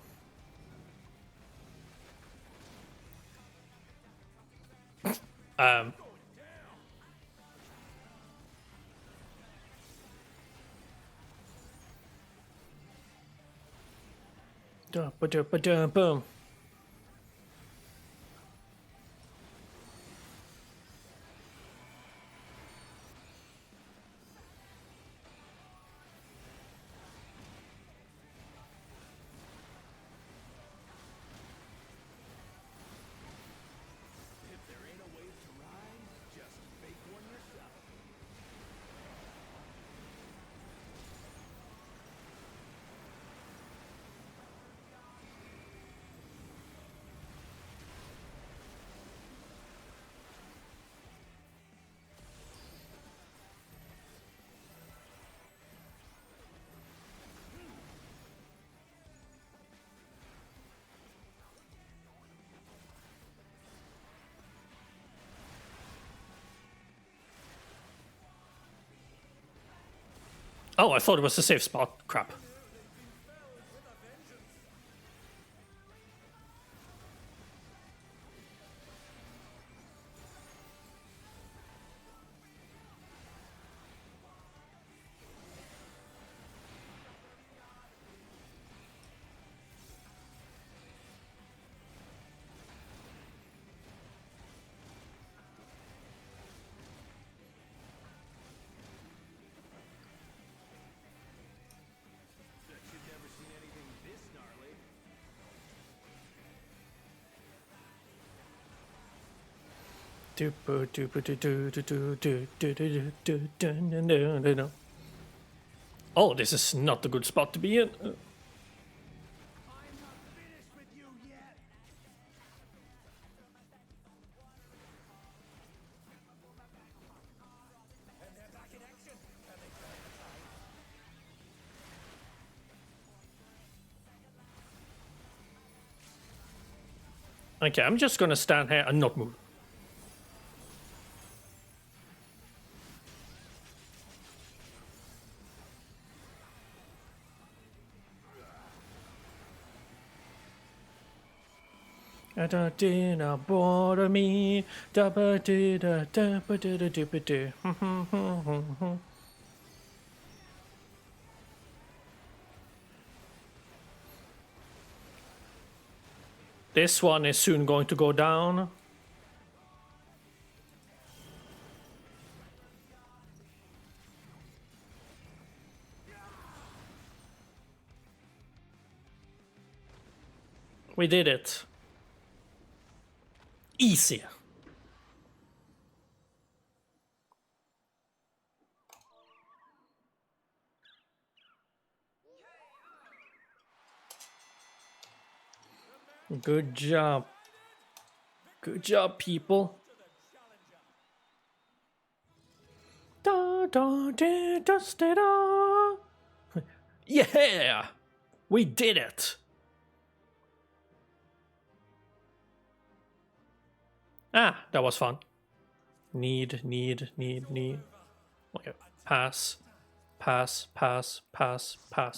Speaker 1: da-ba-da-ba-da-boom.
Speaker 3: If there ain't a wave to ride, just make one yourself.
Speaker 1: Oh, I thought it was a safe spot. Crap.
Speaker 3: Bet you've never seen anything this gnarly.
Speaker 1: Do-ba-do-ba-do-do-do-do-do-do-do-do-do-do-do. Oh, this is not a good spot to be in.
Speaker 3: I'm not finished with you yet.
Speaker 2: And they're back in action. Can they turn the tide?
Speaker 1: Okay, I'm just gonna stand here and not move. Da did not bother me. Da ba dee da da ba dee da dee ba dee. This one is soon going to go down. We did it. Easy. Good job. Good job, people. Da da da da da da. Yeah, we did it. Ah, that was fun. Need. Okay, pass.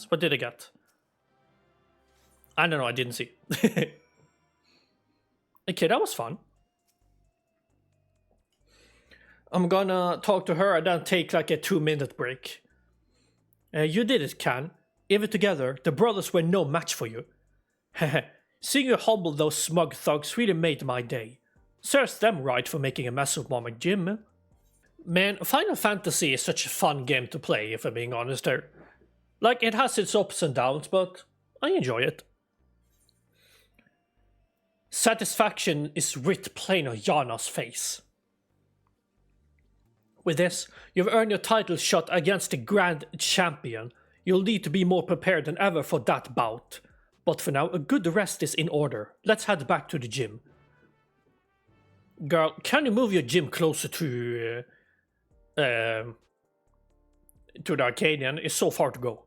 Speaker 1: What did I get? I don't know, I didn't see. Okay, that was fun. I'm gonna talk to her and then take like a 2-minute break. You did it, Can. Even together, the brothers were no match for you. Seeing you humble those smug thugs really made my day. Serves them right for making a mess of Mama Jim. Man, Final Fantasy is such a fun game to play, if I'm being honest there. Like, it has its ups and downs, but I enjoy it. Satisfaction is writ plain on Yana's face. With this, you've earned your title shot against the Grand Champion. You'll need to be more prepared than ever for that bout. But for now, a good rest is in order. Let's head back to the gym. Girl, can you move your gym closer to the Arcadion? It's so far to go.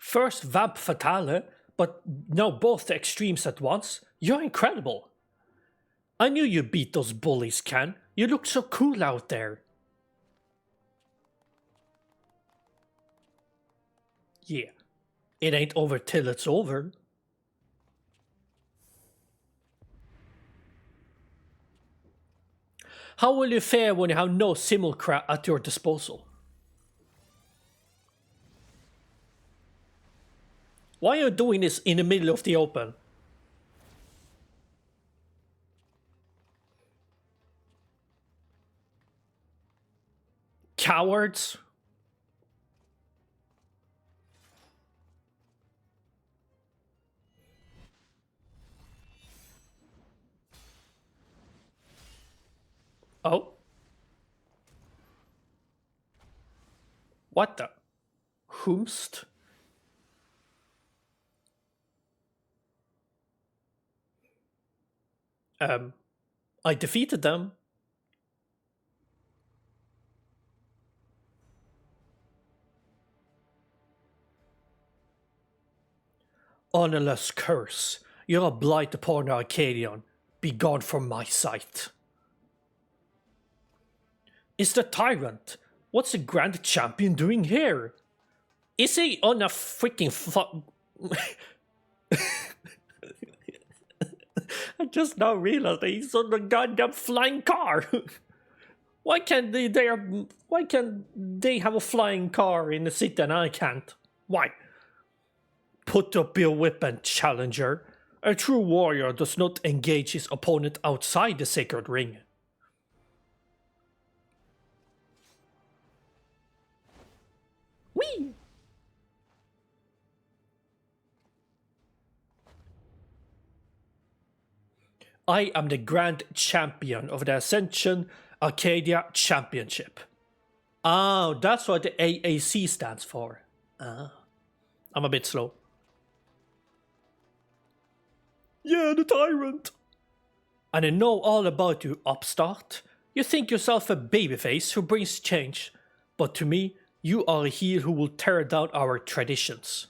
Speaker 1: First Vamp Fatale, but now both the extremes at once? You're incredible. I knew you beat those bullies, Ken. You look so cool out there. Yeah, it ain't over till it's over. How will you fare when you have no simulacra at your disposal? Why are you doing this in the middle of the open? Cowards? Oh? What the? Whomst? I defeated them. Honorless curse, you're a blight upon Arcadion. Be gone from my sight. Is the tyrant? What's the Grand Champion doing here? Is he on a freaking I just now realized that he's on a goddamn flying car. Why can't they have a flying car in the city and I can't? Why? Put up your weapon, challenger. A true warrior does not engage his opponent outside the sacred ring. Whee! I am the Grand Champion of the Ascension Arcadia Championship. Oh, that's what the AAC stands for. Ah, I'm a bit slow. Yeah, the tyrant. And I know all about you, upstart. You think yourself a babyface who brings change. But to me, you are a heel who will tear down our traditions.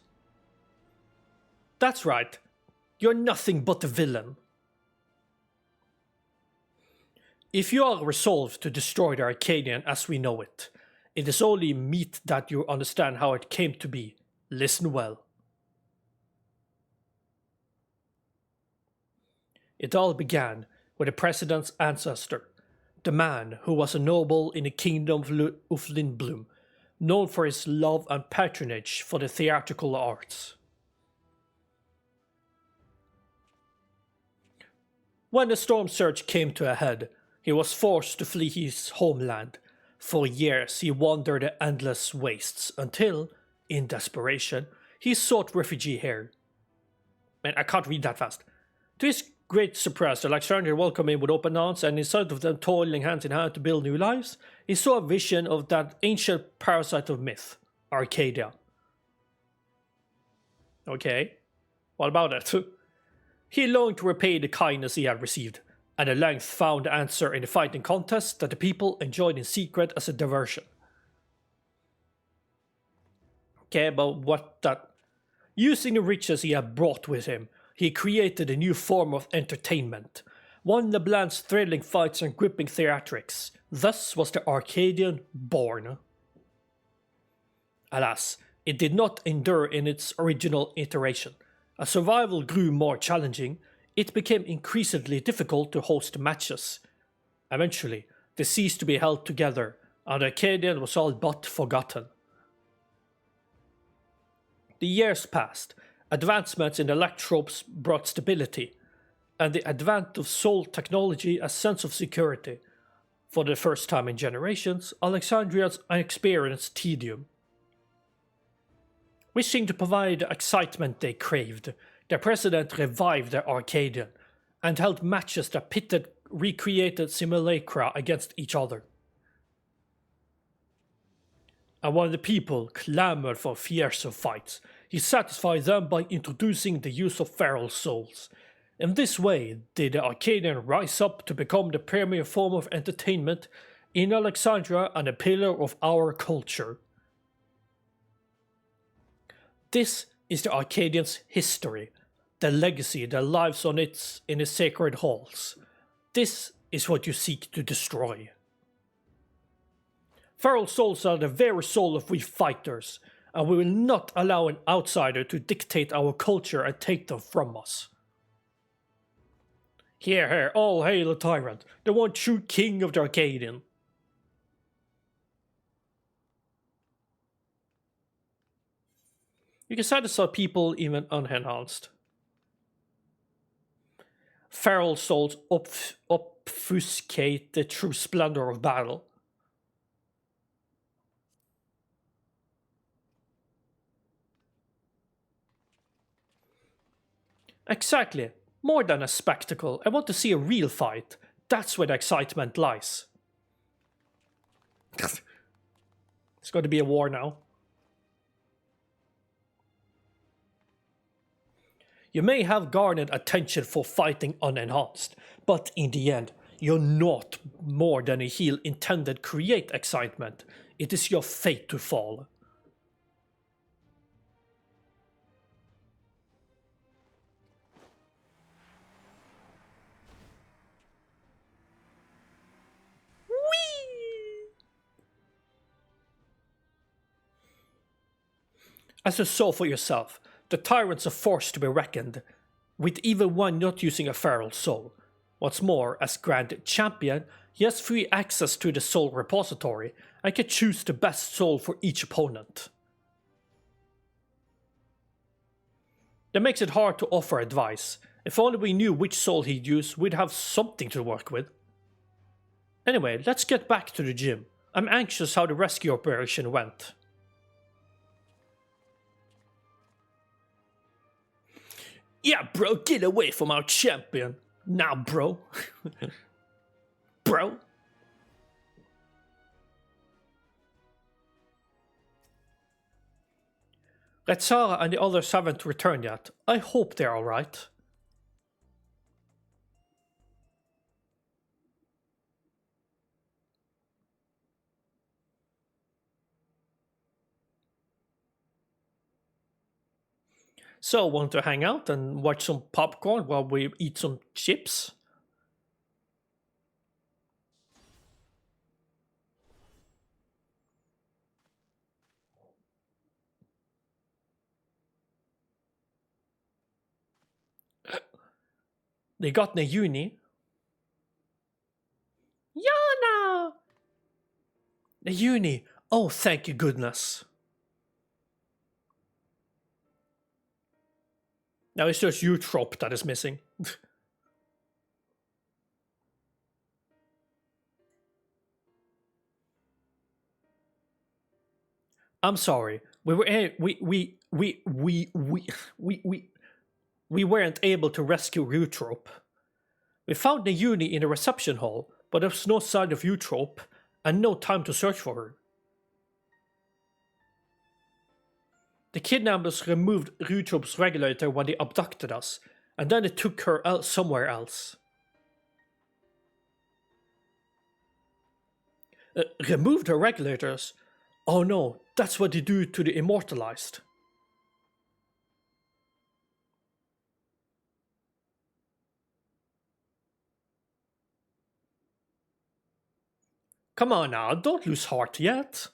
Speaker 1: That's right. You're nothing but a villain. If you are resolved to destroy the Arcadian as we know it, it is only meet that you understand how it came to be. Listen well. It all began with the president's ancestor, the man who was a noble in the kingdom of Lindblom, known for his love and patronage for the theatrical arts. When the storm surge came to a head, he was forced to flee his homeland. For years he wandered the endless wastes until, in desperation, he sought refuge here. Man, I can't read that fast. To his great surprise, the Alexandria welcomed him with open arms, and instead of them toiling hand in hand to build new lives, he saw a vision of that ancient parasite of myth, Arcadia. Okay, what about it? He longed to repay the kindness he had received, and at length found the answer in the fighting contest that the people enjoyed in secret as a diversion. Okay, but what that? Using the riches he had brought with him, he created a new form of entertainment, one that blends thrilling fights and gripping theatrics. Thus was the Arcadian born. Alas, it did not endure in its original iteration. As survival grew more challenging, it became increasingly difficult to host matches. Eventually, they ceased to be held together, and Arcadian was all but forgotten. The years passed. Advancements in electropes brought stability. and the advent of soul technology a sense of security. For the first time in generations, Alexandrians experienced tedium. Wishing to provide the excitement they craved, the president revived the Arcadion and held matches that pitted recreated simulacra against each other. And when the people clamored for fiercer fights, he satisfied them by introducing the use of feral souls. In this way did the Arcadian rise up to become the premier form of entertainment in Alexandria and a pillar of our culture. This is the Arcadians' history, the legacy that lives on in its sacred halls. This is what you seek to destroy. Feral souls are the very soul of we fighters, and we will not allow an outsider to dictate our culture and take them from us. Hear, hear, all hail the tyrant, the one true king of the Arcadian. You can satisfy people even unenhanced. Feral souls obfuscate the true splendor of battle. Exactly. More than a spectacle. I want to see a real fight. That's where the excitement lies. It's going to be a war now. You may have garnered attention for fighting unenhanced, but in the end, you're not more than a heel intended to create excitement. It is your fate to fall. As you saw for yourself, the tyrants are forced to be reckoned, with even one not using a feral soul. What's more, as Grand Champion, he has free access to the soul repository and can choose the best soul for each opponent. That makes it hard to offer advice. If only we knew which soul he'd use, we'd have something to work with. Anyway, let's get back to the gym. I'm anxious how the rescue operation went. Yeah, bro, get away from our champion. Now, bro. Bro. Retsara and the others haven't returned yet. I hope they're alright. So, want to hang out and watch some popcorn while we eat some chips? They got Nayuni. Yana! Nayuni! Oh, thank you goodness. Now it's just Eutrope that is missing. I'm sorry. We weren't able to rescue Eutrope. We found Nayuni in the reception hall, but there was no sign of Eutrope and no time to search for her. The kidnappers removed Eutrope's regulator when they abducted us, and then they took her somewhere else. Removed her regulators? Oh no, that's what they do to the immortalized. Come on now, don't lose heart yet.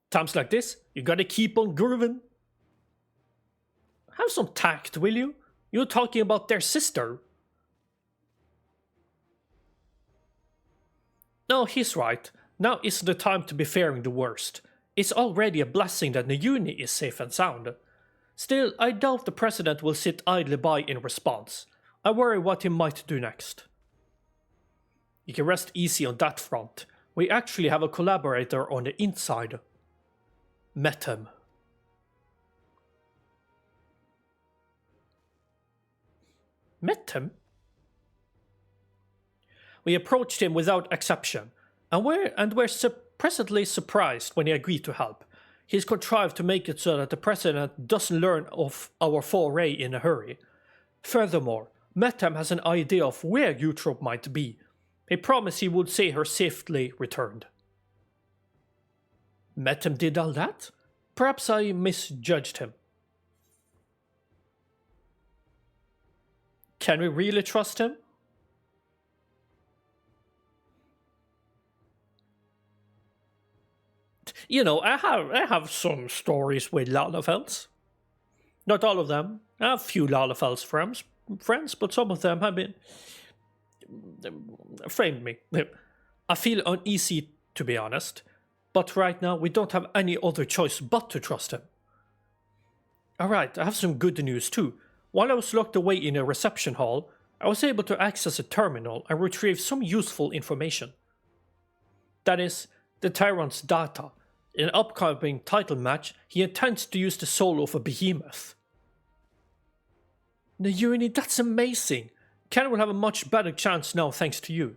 Speaker 1: Times like this, you gotta keep on grooving. Have some tact, will you? You're talking about their sister. No, he's right. Now isn't the time to be fearing the worst. It's already a blessing that Nayuni is safe and sound. Still, I doubt the president will sit idly by in response. I worry what he might do next. You can rest easy on that front. We actually have a collaborator on the inside. Met him. Met him? We approached him without exception, and we're presently surprised when he agreed to help. He's contrived to make it so that the president doesn't learn of our foray in a hurry. Furthermore, Metham has an idea of where Eutrope might be. He promised he would see her safely returned. Metham did all that? Perhaps I misjudged him. Can we really trust him? You know, I have some stories with Lalafels. Not all of them. I have few Lalafels friends, but some of them have been framed me. I feel uneasy, to be honest, but right now we don't have any other choice but to trust him. Alright, I have some good news too. While I was locked away in a reception hall, I was able to access a terminal and retrieve some useful information. That is, the Tyrant's data. In an upcoming title match, he intends to use the soul of a behemoth. Nayuni, that's amazing! Ken will have a much better chance now thanks to you.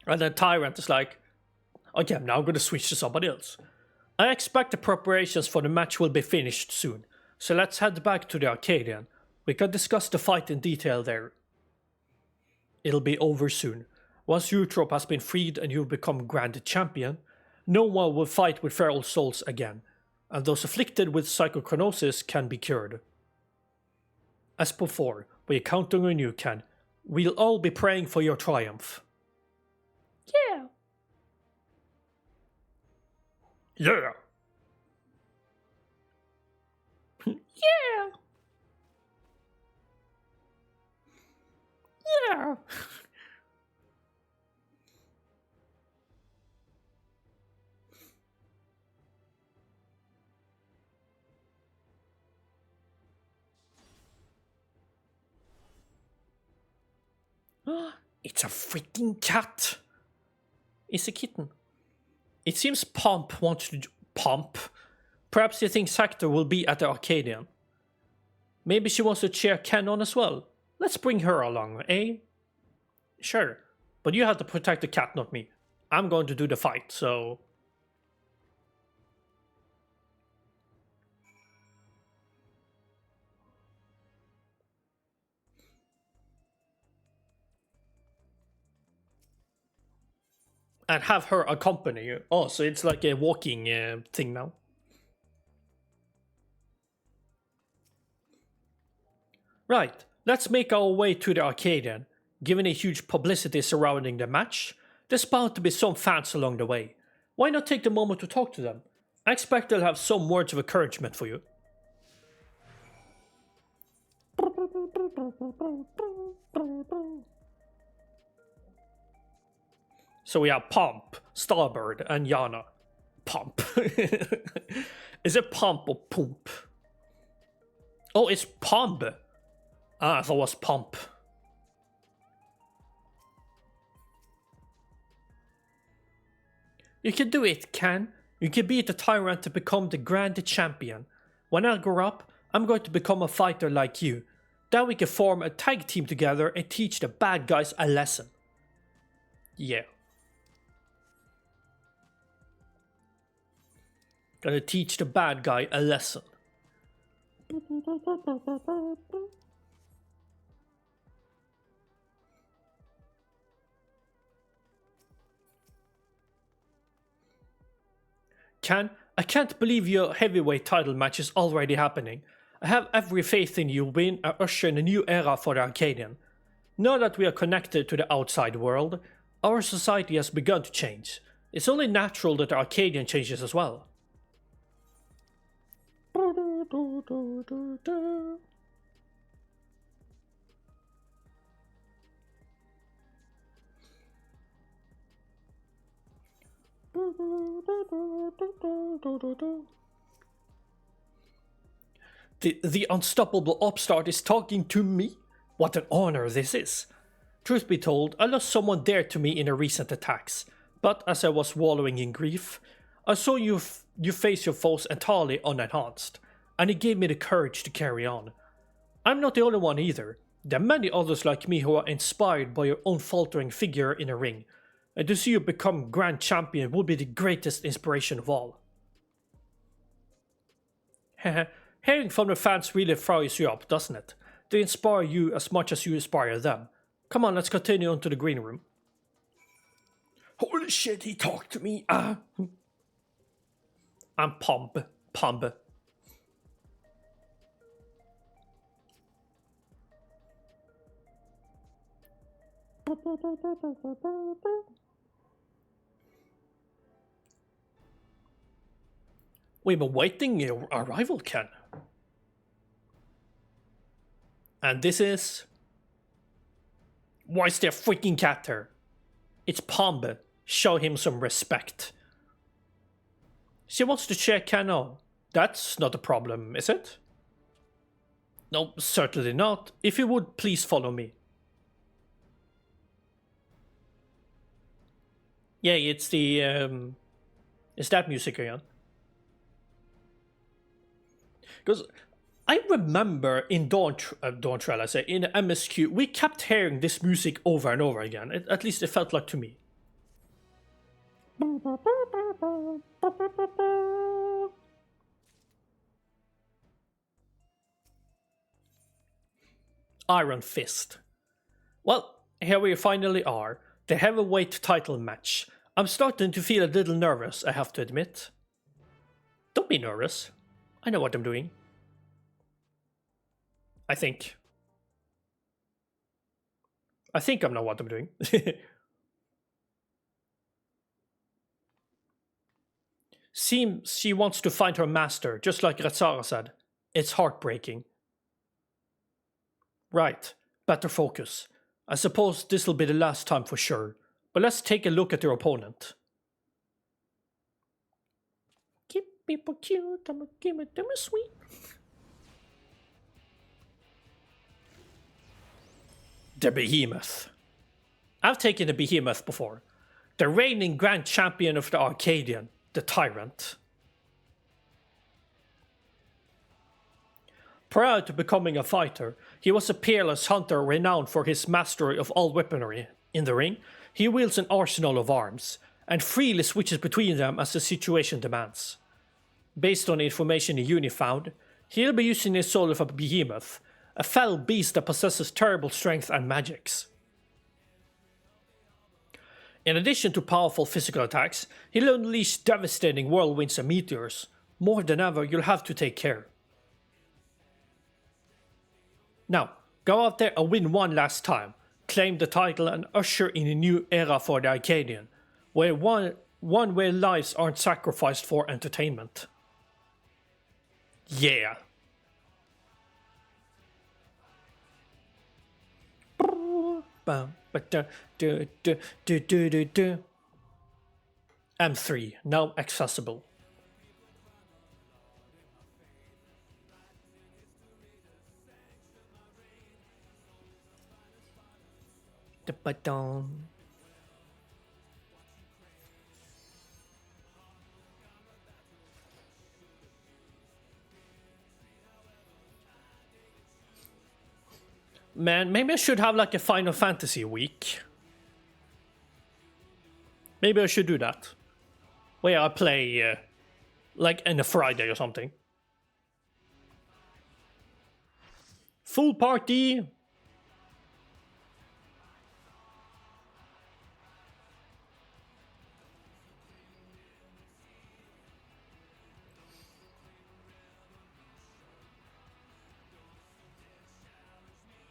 Speaker 1: And then Tyrant is like, okay, now I'm gonna switch to somebody else. I expect the preparations for the match will be finished soon, so let's head back to the Arcadion. We can discuss the fight in detail there. It'll be over soon. Once Eutrope has been freed and you've become Grand Champion, no one will fight with feral souls again, and those afflicted with psychochronosis can be cured. As before, we are counting on you, Ken. We'll all be praying for your triumph. Yeah. Yeah. Yeah. Yeah. It's a freaking cat. It's a kitten. It seems Pomp wants to... Pomp? Perhaps he thinks Hector will be at the Arcadion. Maybe she wants to cheer Ken on as well. Let's bring her along, eh? Sure, but you have to protect the cat, not me. I'm going to do the fight, so... And have her accompany you. Oh, so it's like a walking thing now. Right, let's make our way to the Arcadion. Given a huge publicity surrounding the match, there's bound to be some fans along the way. Why not take the moment to talk to them? I expect they'll have some words of encouragement for you. So we have Pomp, Starbird, and Yana. Pomp. Is it Pomp or Poomp? Oh, it's Pomp. Ah, I thought it was Pomp. You can do it, Ken. You can beat the Tyrant to become the Grand Champion. When I grow up, I'm going to become a fighter like you. Then we can form a tag team together and teach the bad guys a lesson. Yeah. Gonna teach the bad guy a lesson. Ken, I can't believe your heavyweight title match is already happening. I have every faith in you win and usher in a new era for the Arcadian. Now that we are connected to the outside world, our society has begun to change. It's only natural that the Arcadian changes as well. The unstoppable upstart is talking to me? What an honor this is. Truth be told, I lost someone dear to me in a recent attacks, but as I was wallowing in grief, I saw you face your foes entirely unenhanced, and it gave me the courage to carry on. I'm not the only one either. There are many others like me who are inspired by your unfaltering figure in a ring, and to see you become Grand Champion would be the greatest inspiration of all. Hearing from the fans really fires you up, doesn't it? They inspire you as much as you inspire them. Come on, let's continue on to the green room.
Speaker 2: Holy shit, he talked to me.
Speaker 1: I'm Pomb. We've been waiting your arrival, Ken. And this is... Why is there a freaking cat there? It's Pombe. Show him some respect. She wants to check Ken on. That's not a problem, is it? No, certainly not. If you would, please follow me. Yeah, it's the... Is that music again? Because I remember in Dawn Trail, I say, in the MSQ, we kept hearing this music over and over again. At least it felt like to me. Iron Fist. Well, here we finally are. The heavyweight title match. I'm starting to feel a little nervous, I have to admit. Don't be nervous. I know what I'm doing. I think I know what I'm doing. Seems she wants to find her master, just like Ratsara said. It's heartbreaking. Right, better focus. I suppose this'll be the last time for sure. But let's take a look at your opponent. Keep people cute, I'ma give it them sweet. The Behemoth. I've taken the Behemoth before. The reigning Grand Champion of the Arcadion, the Tyrant. Prior to becoming a fighter, he was a peerless hunter renowned for his mastery of all weaponry. In the ring, he wields an arsenal of arms, and freely switches between them as the situation demands. Based on the information the unit found, he'll be using his soul of a behemoth, a fell beast that possesses terrible strength and magics. In addition to powerful physical attacks, he'll unleash devastating whirlwinds and meteors. More than ever, you'll have to take care. Now, go out there and win one last time, claim the title and usher in a new era for the Arcadion, where one where lives aren't sacrificed for entertainment. Yeah. M3, now accessible. The button. Man, maybe I should have like a Final Fantasy week. Maybe I should do that. Where I play like on a Friday or something. Full party!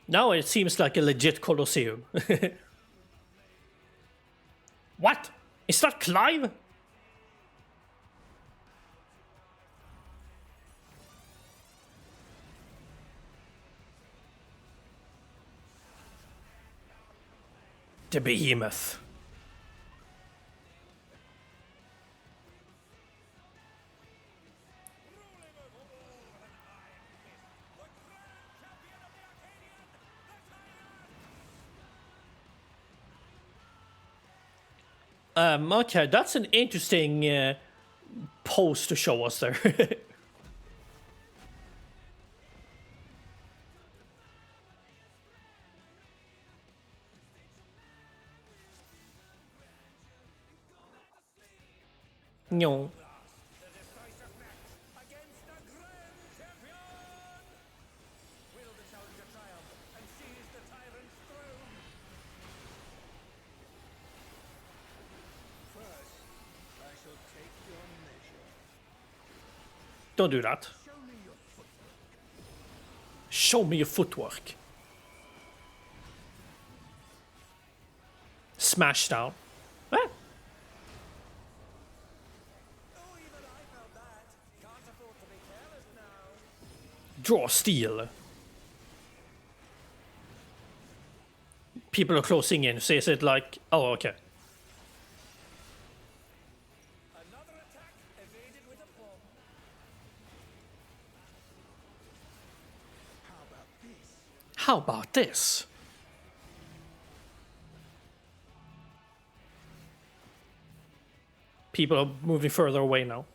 Speaker 1: Now it seems like a legit Colosseum. What? Is that Clive? The Behemoth. Okay, that's an interesting pose to show us there. No.
Speaker 2: The decisive match against the Grand Champion! Will the challenger triumph and seize the tyrant's throne?
Speaker 3: First, I shall take your measure.
Speaker 1: Don't do that.
Speaker 3: Show me your footwork.
Speaker 1: Show me your footwork. Smash down. Eh?
Speaker 2: Oh, even I felt that. Can't afford to be careless now.
Speaker 1: Draw steel. People are closing in. So is it like... Oh, okay.
Speaker 2: Another attack evaded with a bomb.
Speaker 3: How about this?
Speaker 1: How about this? People are moving further away now.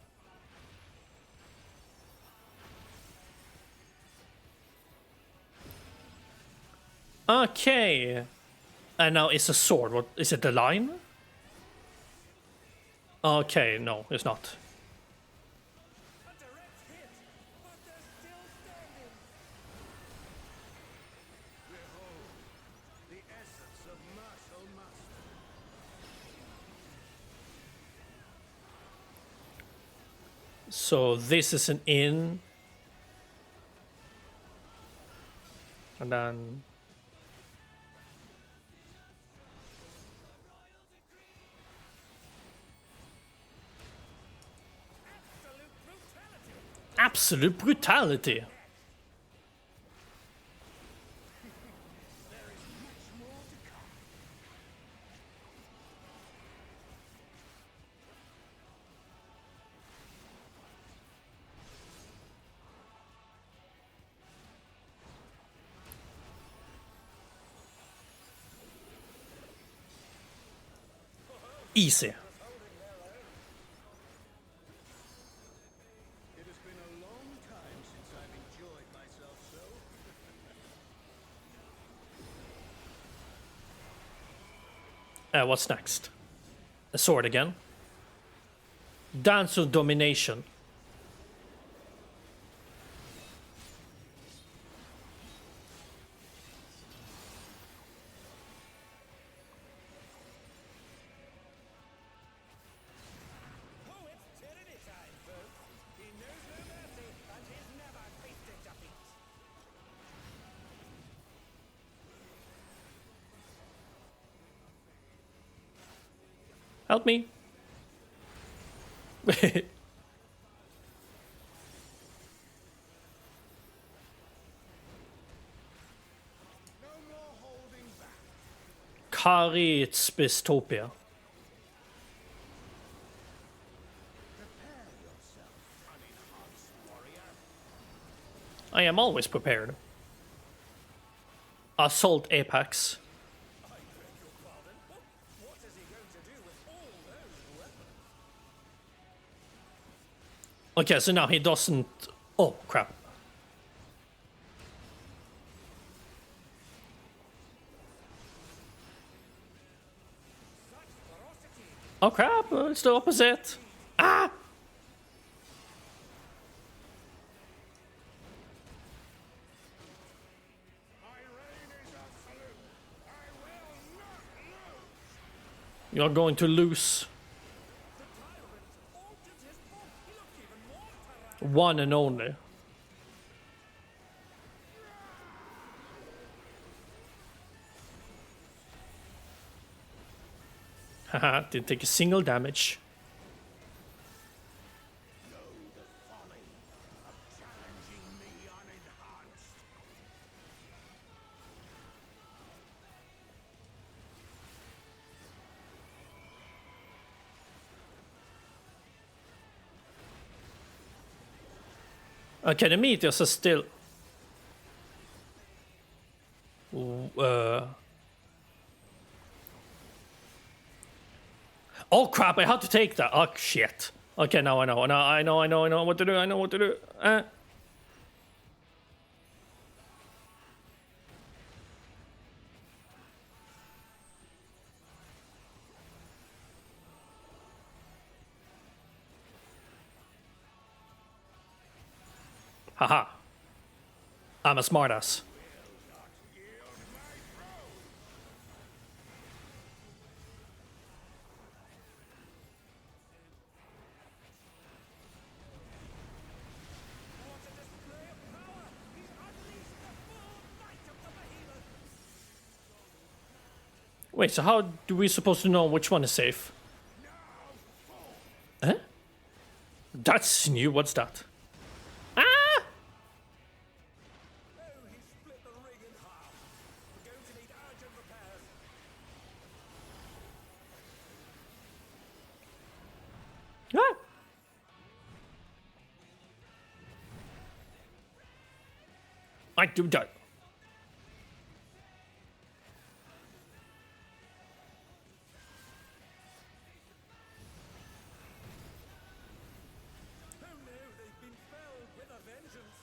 Speaker 1: Okay. And now it's a sword. What is it? The line? Okay, no, it's not.
Speaker 2: A direct hit, but they're still standing.
Speaker 3: Behold, the essence of martial master.
Speaker 1: So this is an inn. And then...
Speaker 2: Absolute brutality.
Speaker 1: Absolute brutality.
Speaker 3: There is much more to come.
Speaker 1: Easy.
Speaker 3: It has been a long time since I've enjoyed myself so.
Speaker 1: What's next? A sword again. Dance of domination.
Speaker 2: Oh, it's tyranny time, folks. He knows no mercy, and he's never tasted defeat.
Speaker 1: Help me.
Speaker 3: No more holding back.
Speaker 1: Karit's Bistopia.
Speaker 3: Prepare yourself, unenhanced warrior.
Speaker 1: I am always prepared. Assault Apex.
Speaker 2: I beg your pardon? What is he going to do with all those weapons?
Speaker 1: Okay, so now he doesn't... Oh, crap.
Speaker 2: Such ferocity.
Speaker 1: Oh, crap. It's the opposite. Ah!
Speaker 3: My reign is absolute. I will not lose.
Speaker 1: You're going to lose.
Speaker 2: The tyrant altered his form. He looked even more tyrannical.
Speaker 1: One and only. Haha, didn't take a single damage.
Speaker 3: Know the folly of challenging me unenhanced.
Speaker 1: Okay, the meteors are still... Oh crap! I had to take that. Oh shit. Okay, now I know. Now I know what to do. I know what to do. Haha. I'm a smartass.
Speaker 2: What a display of power! He's unleashed the full might of the behemoth!
Speaker 1: Wait, so how do we supposed to know which one is safe? Huh? That's new. What's that? Ah!
Speaker 2: Oh, he split the ring in half. We're going to need urgent repairs.
Speaker 1: Ah! I do that.
Speaker 2: Oh no, they've been felled with a vengeance.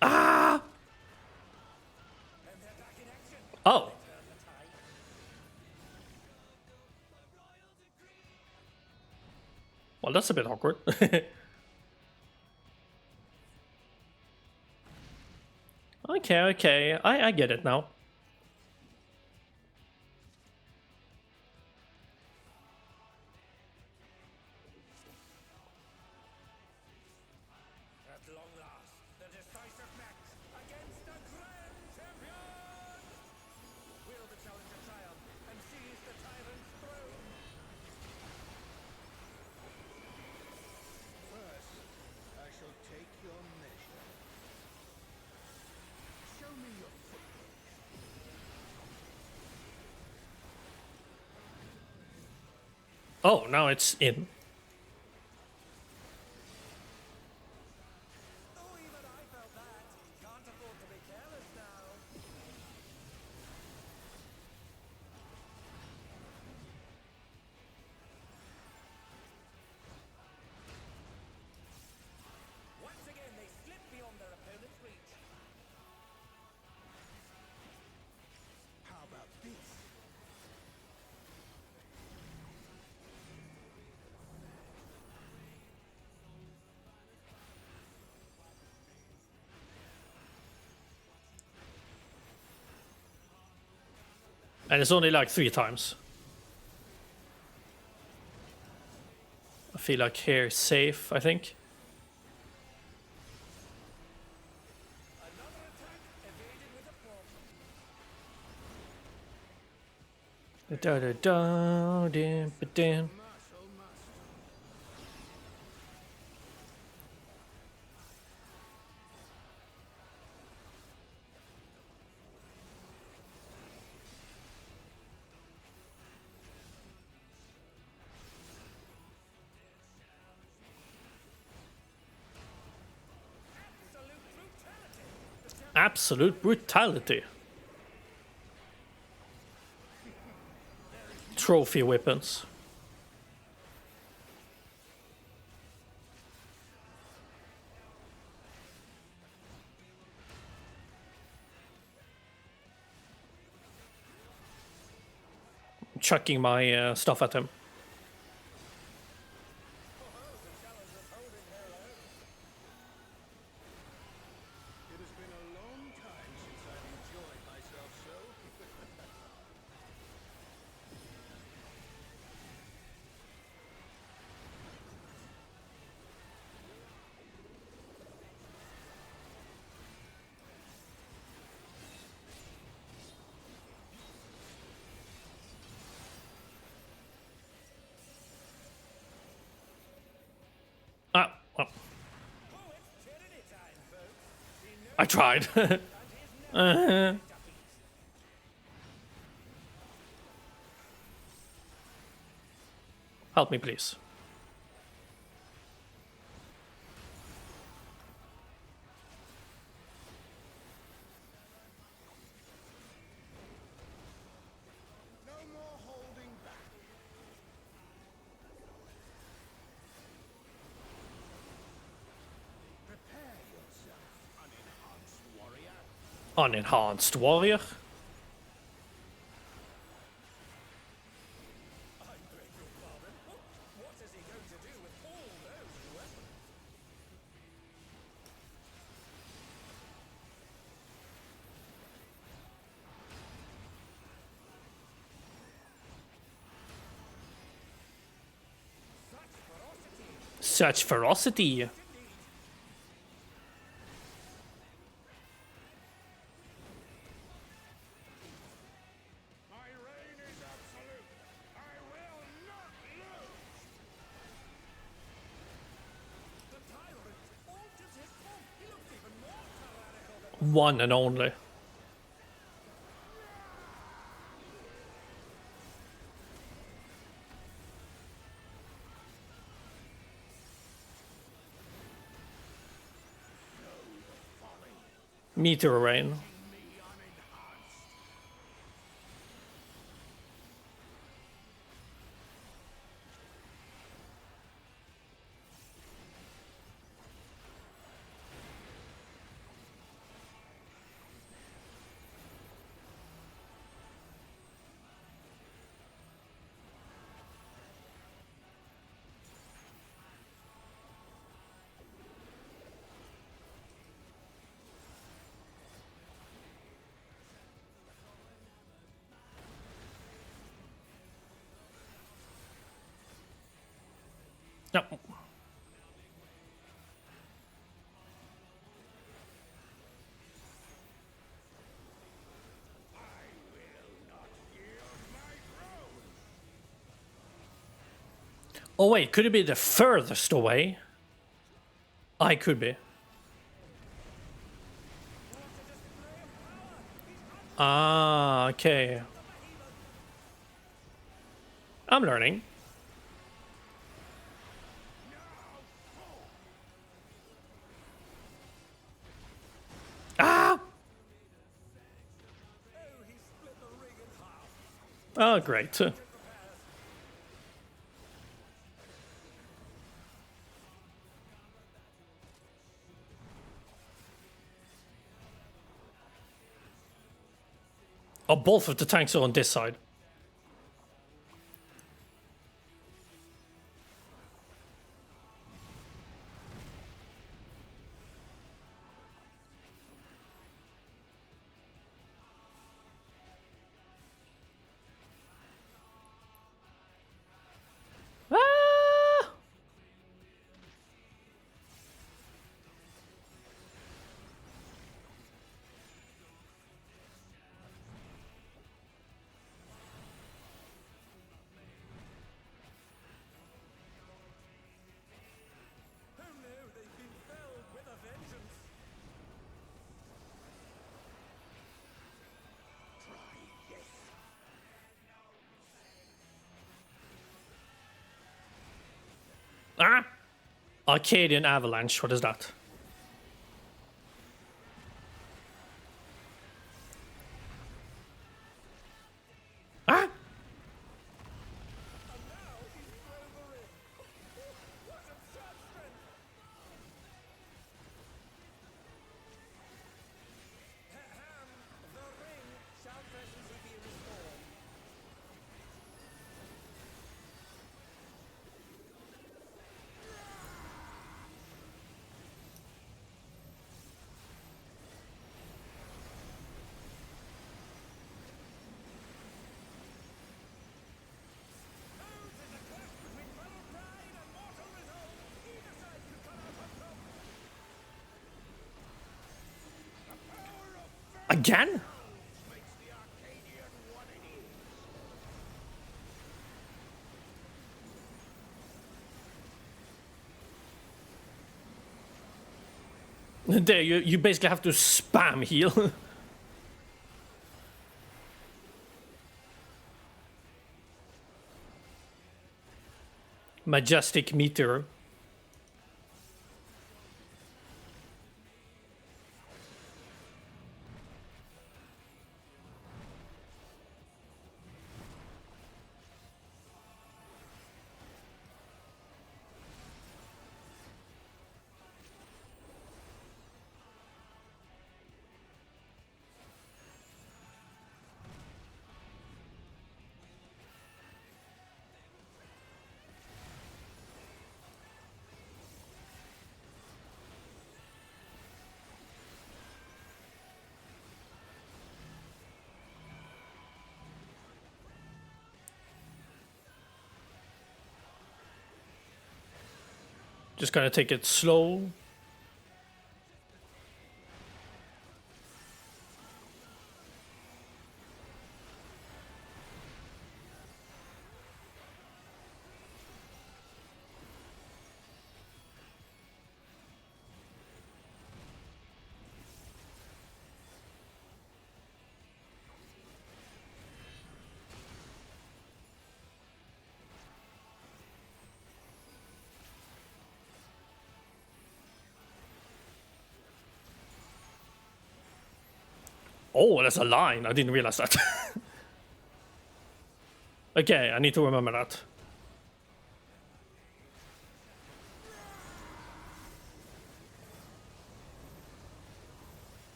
Speaker 1: Ah!
Speaker 2: And they're back in action.
Speaker 1: Oh.
Speaker 2: Turn the tide.
Speaker 1: Well, that's a bit awkward. Okay. I get it now.
Speaker 2: At long last, the decisive match against the grand champion! Will the challenger triumph and seize the tyrant's throne?
Speaker 3: First, I shall take your measure. Show me your footwork.
Speaker 1: Oh, now it's in.
Speaker 2: Oh, even I felt that. Can't afford to be careless now. Once again, they slip beyond their opponent's reach.
Speaker 3: How about this?
Speaker 1: And it's only like 3 times. I feel like here is safe, I think.
Speaker 2: Another attack evaded with aplomb.
Speaker 1: Da-da-da-da-da-da.
Speaker 3: Muscle must.
Speaker 2: Absolute brutality.
Speaker 1: Absolute brutality. Trophy weapons. Chucking my stuff at him.
Speaker 3: It has been a long time since I've enjoyed myself so.
Speaker 1: Ah, well,
Speaker 2: Oh, it's tyranny time, folks. He knows
Speaker 1: I tried.
Speaker 2: and he's never defeat.
Speaker 1: Help me, please. Unenhanced warrior.
Speaker 2: I beg your pardon? What is he going to do with all those weapons?
Speaker 1: Such ferocity.
Speaker 3: My reign is absolute. I will not lose.
Speaker 2: The tyrant altered his form. He looks even more tyrannical than
Speaker 1: One and only. Meteor rain. No. Oh wait, could it be the furthest away? I could be. Ah, okay. I'm learning. Ah!
Speaker 2: he split the ring in half.
Speaker 1: Oh, great. Oh, both of the tanks are on this side. Ah!
Speaker 2: Oh no, they've been felled with a vengeance.
Speaker 1: Ah! Arcadion avalanche, what is that? Ah!
Speaker 2: And now he's thrown the ring. What absurd strength! Ahem. The ring shall presently be restored.
Speaker 1: Again?
Speaker 3: Makes the Arcadion what it is.
Speaker 1: There, you basically have to spam heal. Majestic meteor. Just gonna take it slow. Oh, that's a line. I didn't realize that. Okay, I need to remember that.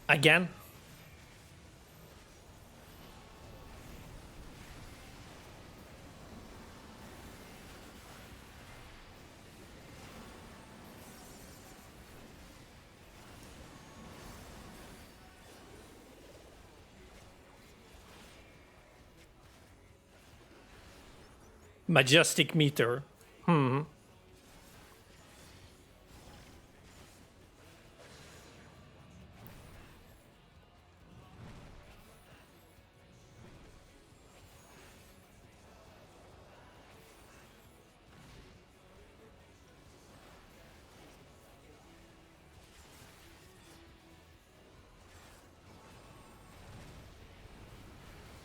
Speaker 1: Again? Majestic meter.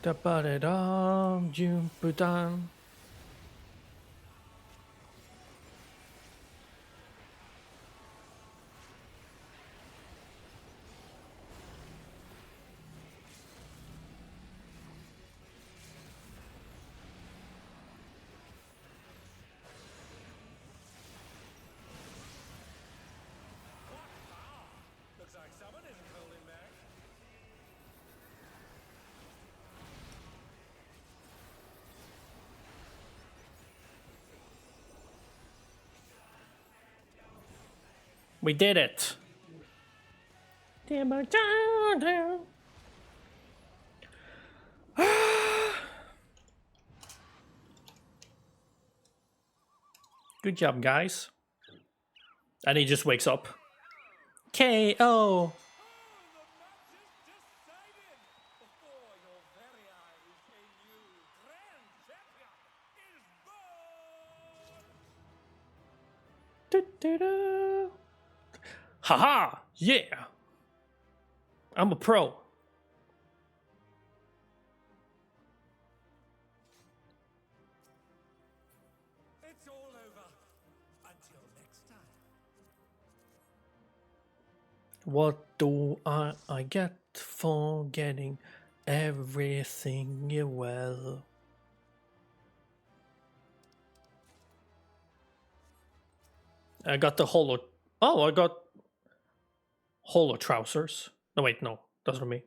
Speaker 1: Da ba da da, Jupiter.
Speaker 2: Looks like someone isn't holding back.
Speaker 1: We did it. Good job, guys. And he just wakes up. KO.
Speaker 2: Oh, the match is decided! Before your very eyes, a new grand champion is born!
Speaker 1: Du-du-du. Haha! Yeah! I'm a pro.
Speaker 2: It's all over. Until next time.
Speaker 1: What do I get for getting everything well? I got the holo. Oh, I got holo trousers. No, wait, no, those are me.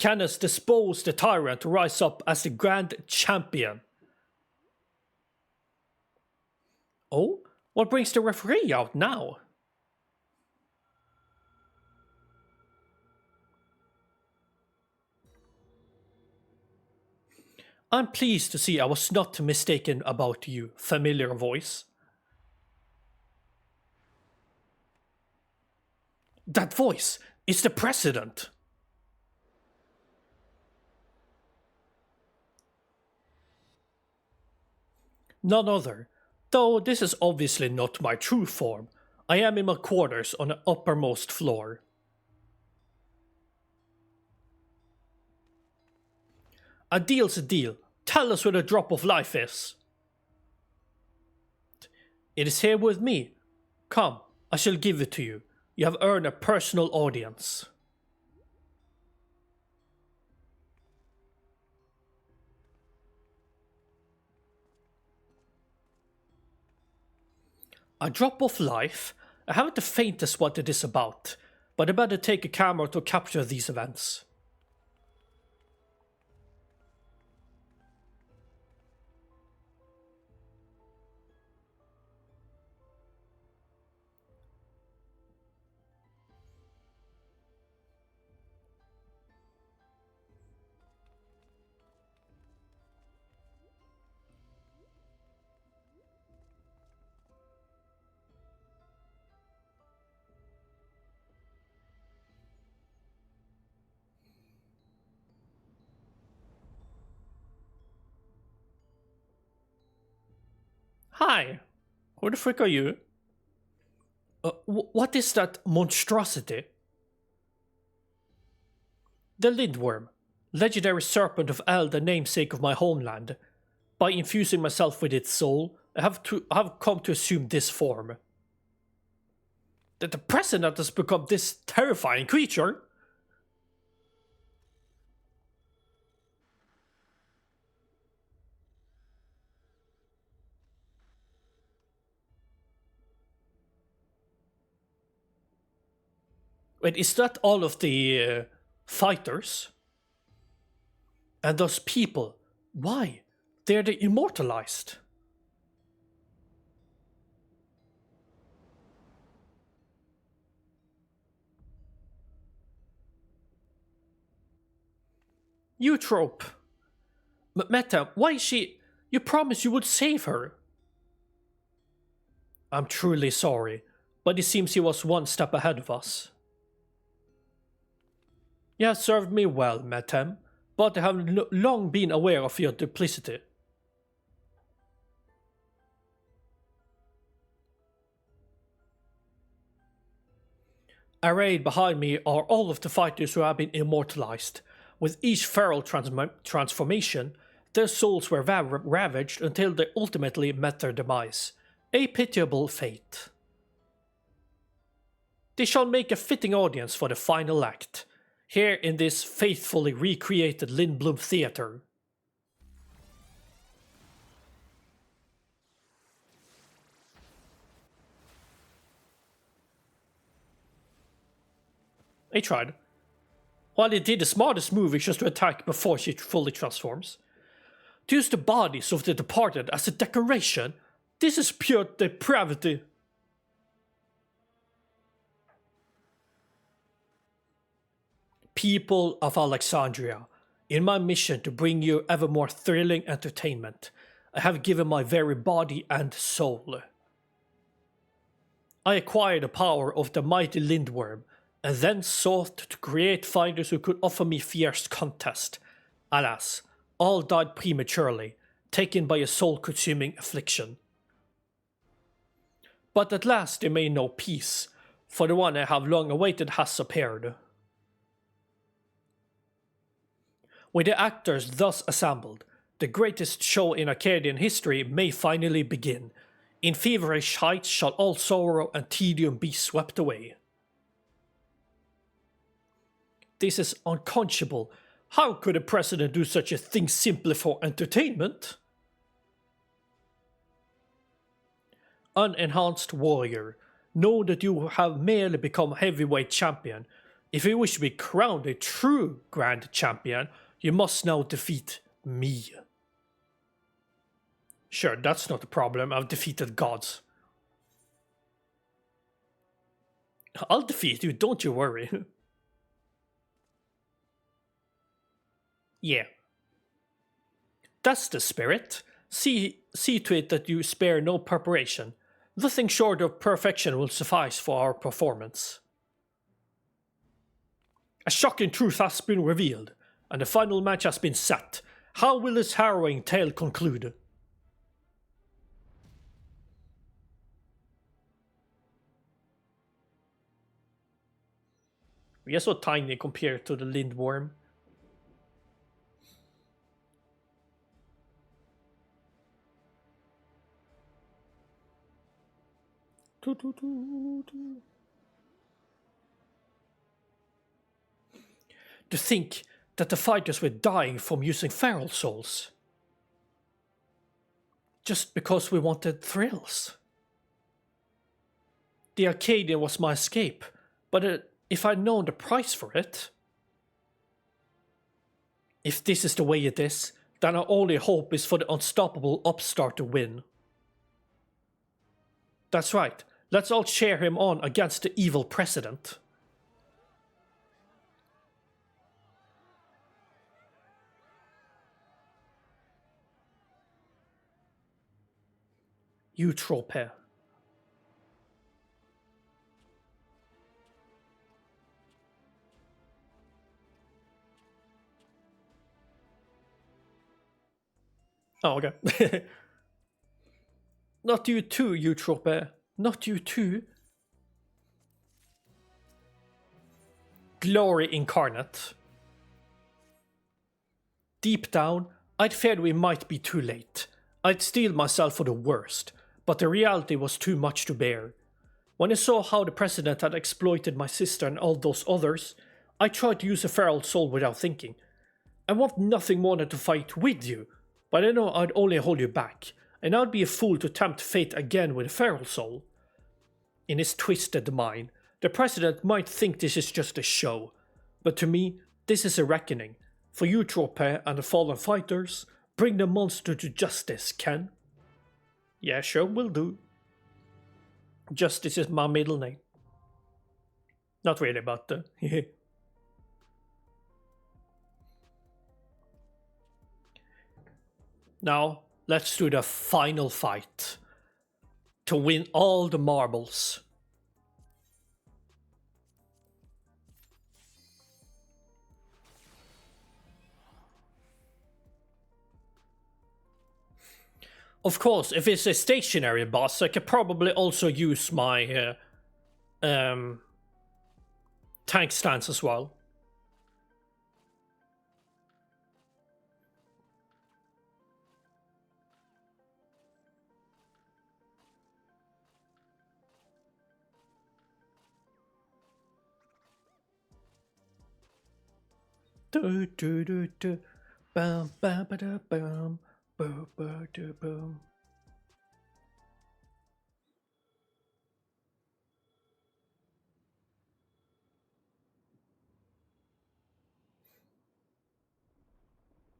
Speaker 1: Canis disposed the tyrant to rise up as the grand champion. Oh, what brings the referee out now? I'm pleased to see I was not mistaken about you, familiar voice. That voice is the president. None other, though this is obviously not my true form. I am in my quarters on the uppermost floor. A deal's a deal. Tell us where the drop of life is. It is here with me. Come, I shall give it to you. You have earned a personal audience. A drop of life? I haven't the faintest what it is about. but I better take a camera to capture these events. Hi, who the frick are you? What is that monstrosity? The Lindworm, legendary serpent of El, the namesake of my homeland. By infusing myself with its soul, I have come to assume this form. That the president has become this terrifying creature? Wait, is that all of the fighters? And those people, why? They're the immortalized. Eutrope. Meta, why is she... You promised you would save her. I'm truly sorry, but it seems he was one step ahead of us. You have served me well, Metem, but I have long been aware of your duplicity. Arrayed behind me are all of the fighters who have been immortalized. With each feral transformation, their souls were ravaged until they ultimately met their demise. A pitiable fate. They shall make a fitting audience for the final act, here in this faithfully recreated Lindblom Theatre. I tried. While they did the smartest move is just to attack before she fully transforms. To use the bodies of the departed as a decoration, this is pure depravity. People of Alexandria, in my mission to bring you ever more thrilling entertainment, I have given my very body and soul. I acquired the power of the mighty Lindworm, and then sought to create fighters who could offer me fierce contest. Alas, all died prematurely, taken by a soul-consuming affliction. But at last they may know peace, for the one I have long awaited has appeared. With the actors thus assembled, the greatest show in Arcadian history may finally begin. In feverish heights shall all sorrow and tedium be swept away. This is unconscionable. How could a president do such a thing simply for entertainment? Unenhanced warrior, know that you have merely become heavyweight champion. If you wish to be crowned a true grand champion, you must now defeat me. Sure, that's not a problem. I've defeated gods. I'll defeat you, don't you worry. Yeah. That's the spirit. See to it that you spare no preparation. Nothing short of perfection will suffice for our performance. A shocking truth has been revealed, and the final match has been set. How will this harrowing tale conclude? We are so tiny compared to the Lindworm. To think that the fighters were dying from using feral souls. Just because we wanted thrills. The Arcadion was my escape, but it if I'd known the price for it. If this is the way it is, then our only hope is for the unstoppable upstart to win. That's right, let's all cheer him on against the evil president. Eutrope. Oh, okay. Not you too, Eutrope. Not you too. Glory incarnate. Deep down, I'd feared we might be too late. I'd steeled myself for the worst, but the reality was too much to bear. When I saw how the president had exploited my sister and all those others, I tried to use a feral soul without thinking. I want nothing more than to fight with you, but I know I'd only hold you back, and I'd be a fool to tempt fate again with a feral soul. In his twisted mind, the president might think this is just a show, but to me, this is a reckoning. For you, Trope and the fallen fighters, bring the monster to justice, Ken. Yeah, sure, will do. Justice is my middle name. Not really, but Now, let's do the final fight. To win all the marbles. Of course, if it's a stationary boss, I could probably also use my tank stance as well. Do do do do, bum bum ba da bum, boom boom do boom.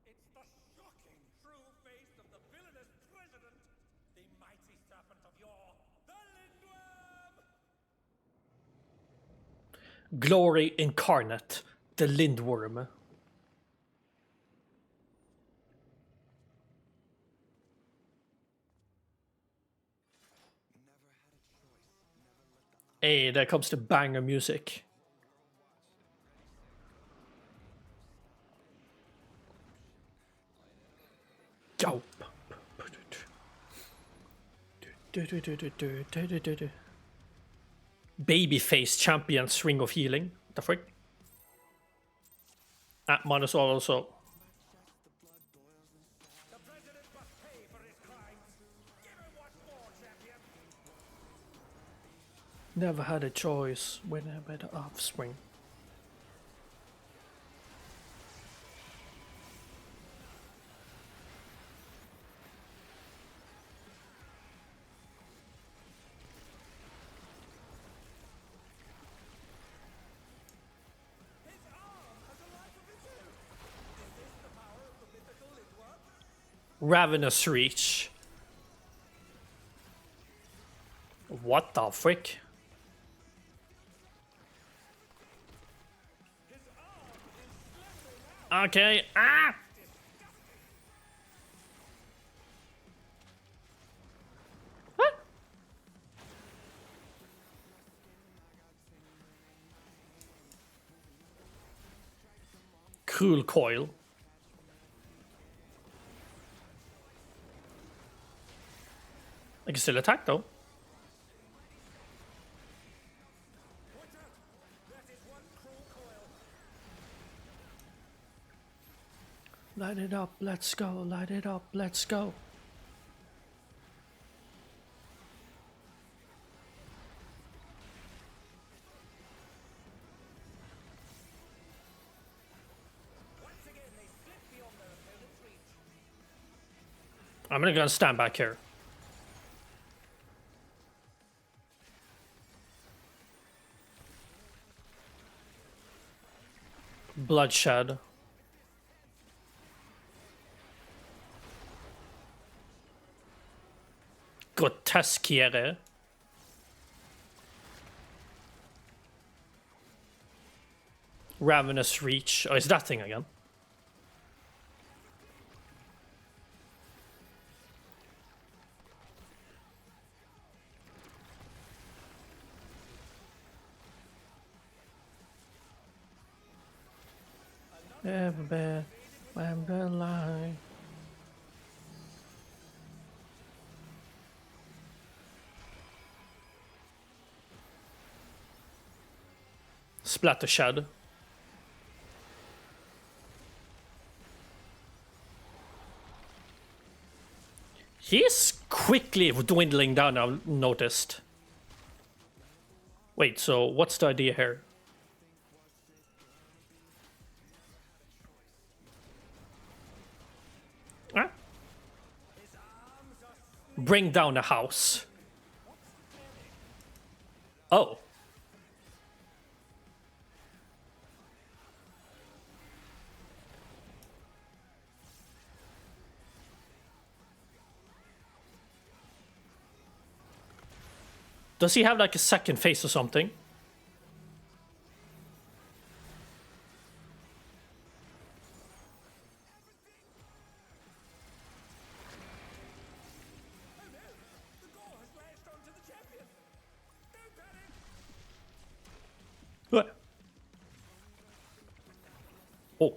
Speaker 2: It's the shocking true face of the villainous president, the mighty serpent of yore, the Lindworm!
Speaker 1: Glory incarnate, the Lindworm. Hey, there comes the banger music. Go. Babyface champions ring of healing. The frick? Might as well also.
Speaker 2: The president must pay for his crimes. Give him what's more, champion.
Speaker 1: Never had a choice when I had the offspring.
Speaker 2: His arm has a life of its own. Is this the power of the mythical Lindworm?
Speaker 1: Ravenous Reach. What the frick? Okay. Ah! What? Cruel coil. I can still attack though.
Speaker 2: Watch out! That is one cruel coil.
Speaker 1: Light it up, let's go, light it up, let's go.
Speaker 2: Once again, they slip beyond their opponent's reach.
Speaker 1: I'm gonna stand back here. Bloodshed. Groteskiere. Ravenous Reach. Oh, it's that thing again. Everybody, I'm the line. Splattershed. He's quickly dwindling down, I've noticed. Wait, so what's the idea here? Huh? Bring down a house. Oh. Does he have like a second face or something?
Speaker 2: The goal has lashed onto the champion. Don't panic.
Speaker 1: What? Oh.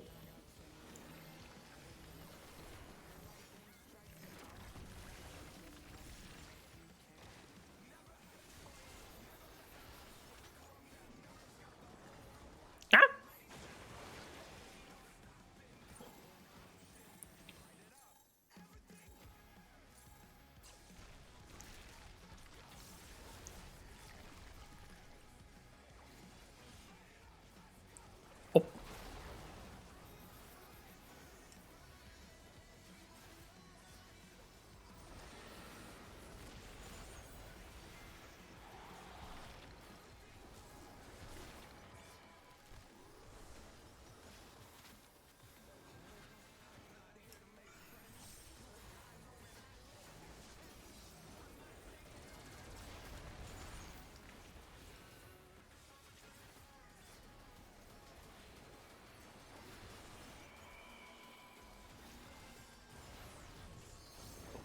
Speaker 1: Ah? Oh.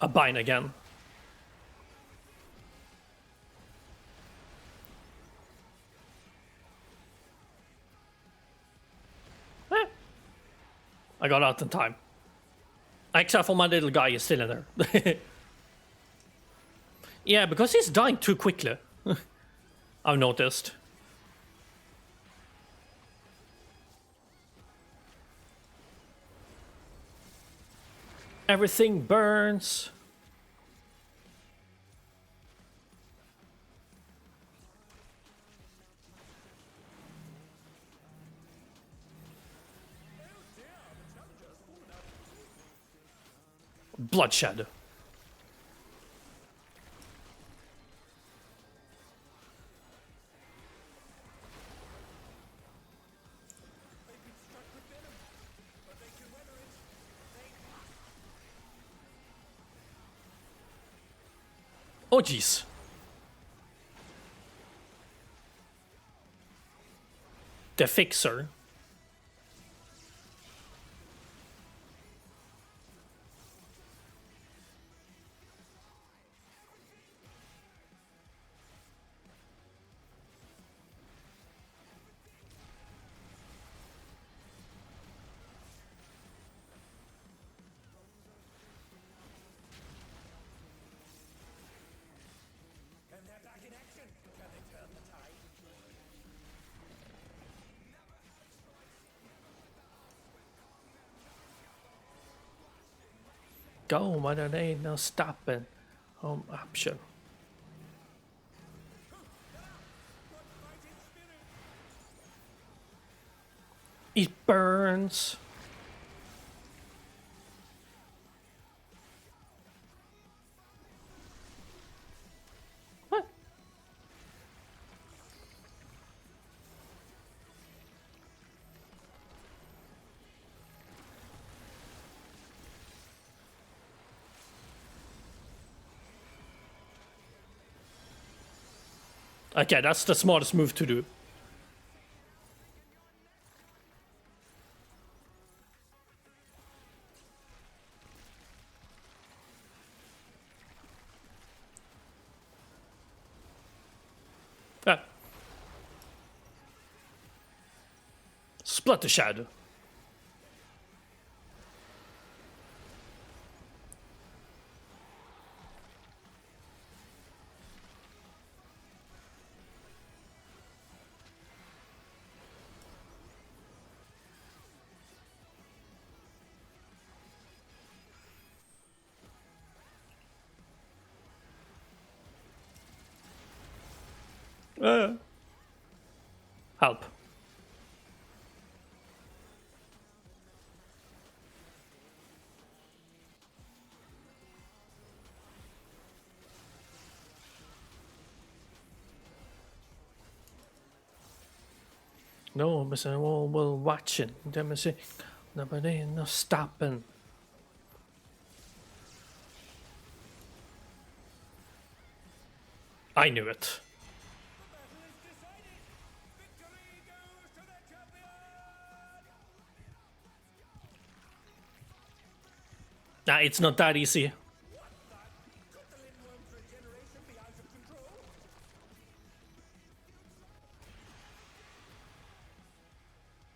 Speaker 1: A bind again. Eh. I got out in time. Except for my little guy is still in there. Yeah, because he's dying too quickly. I've noticed. Everything burns. Bloodshed.
Speaker 2: They've been struck with venom, but they can weather it.
Speaker 1: Oh jeez. The Fixer.
Speaker 2: Can they attack in action? Can they turn the tide?
Speaker 1: Go, but there ain't no stopping. Home option. It burns. What? Okay, that's the smartest move to do. Ah. Split the shadow. Help. No, Mr. We're watching. Let me see. Nobody, no stopping. I knew it. Nah, it's not that easy.
Speaker 2: Could the Lindworm's regeneration be out of control?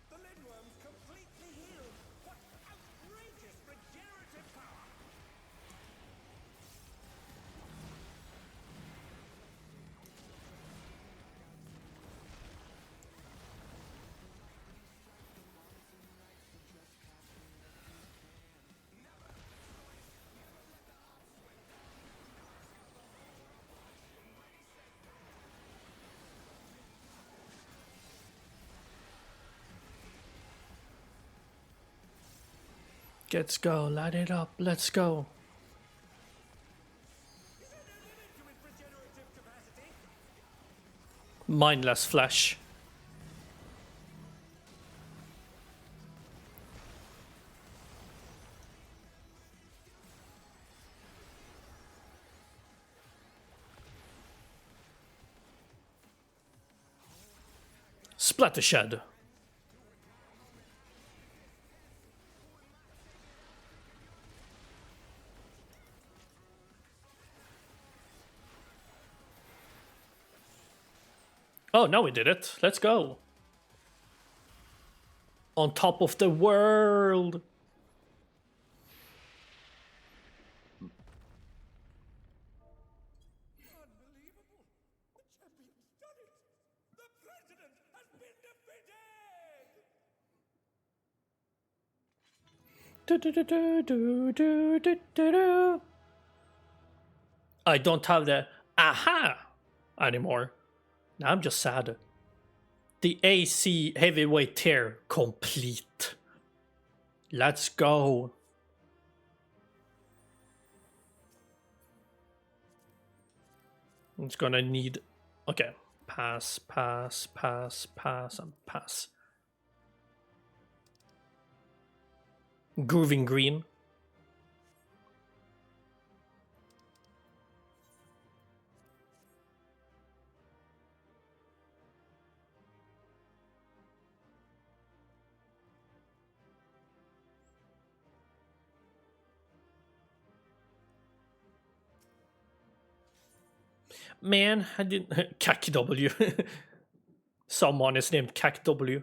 Speaker 2: The Lindworm's completely healed. What outrageous regenerative power!
Speaker 1: Let's go, light it up, let's go.
Speaker 2: Is there no limit to its regenerative capacity?
Speaker 1: Mindless flesh. Splattershed. Oh, now we did it. Let's go. On top of the world.
Speaker 2: Unbelievable! The champion's done it! The president has been defeated!
Speaker 1: I don't have the aha anymore. Now I'm just sad. The AC heavyweight tier complete. Let's go. It's gonna need... Okay. Pass, pass, pass, pass, and pass. Grooving green. Man, I didn't... Cac W. Someone is named Cac W.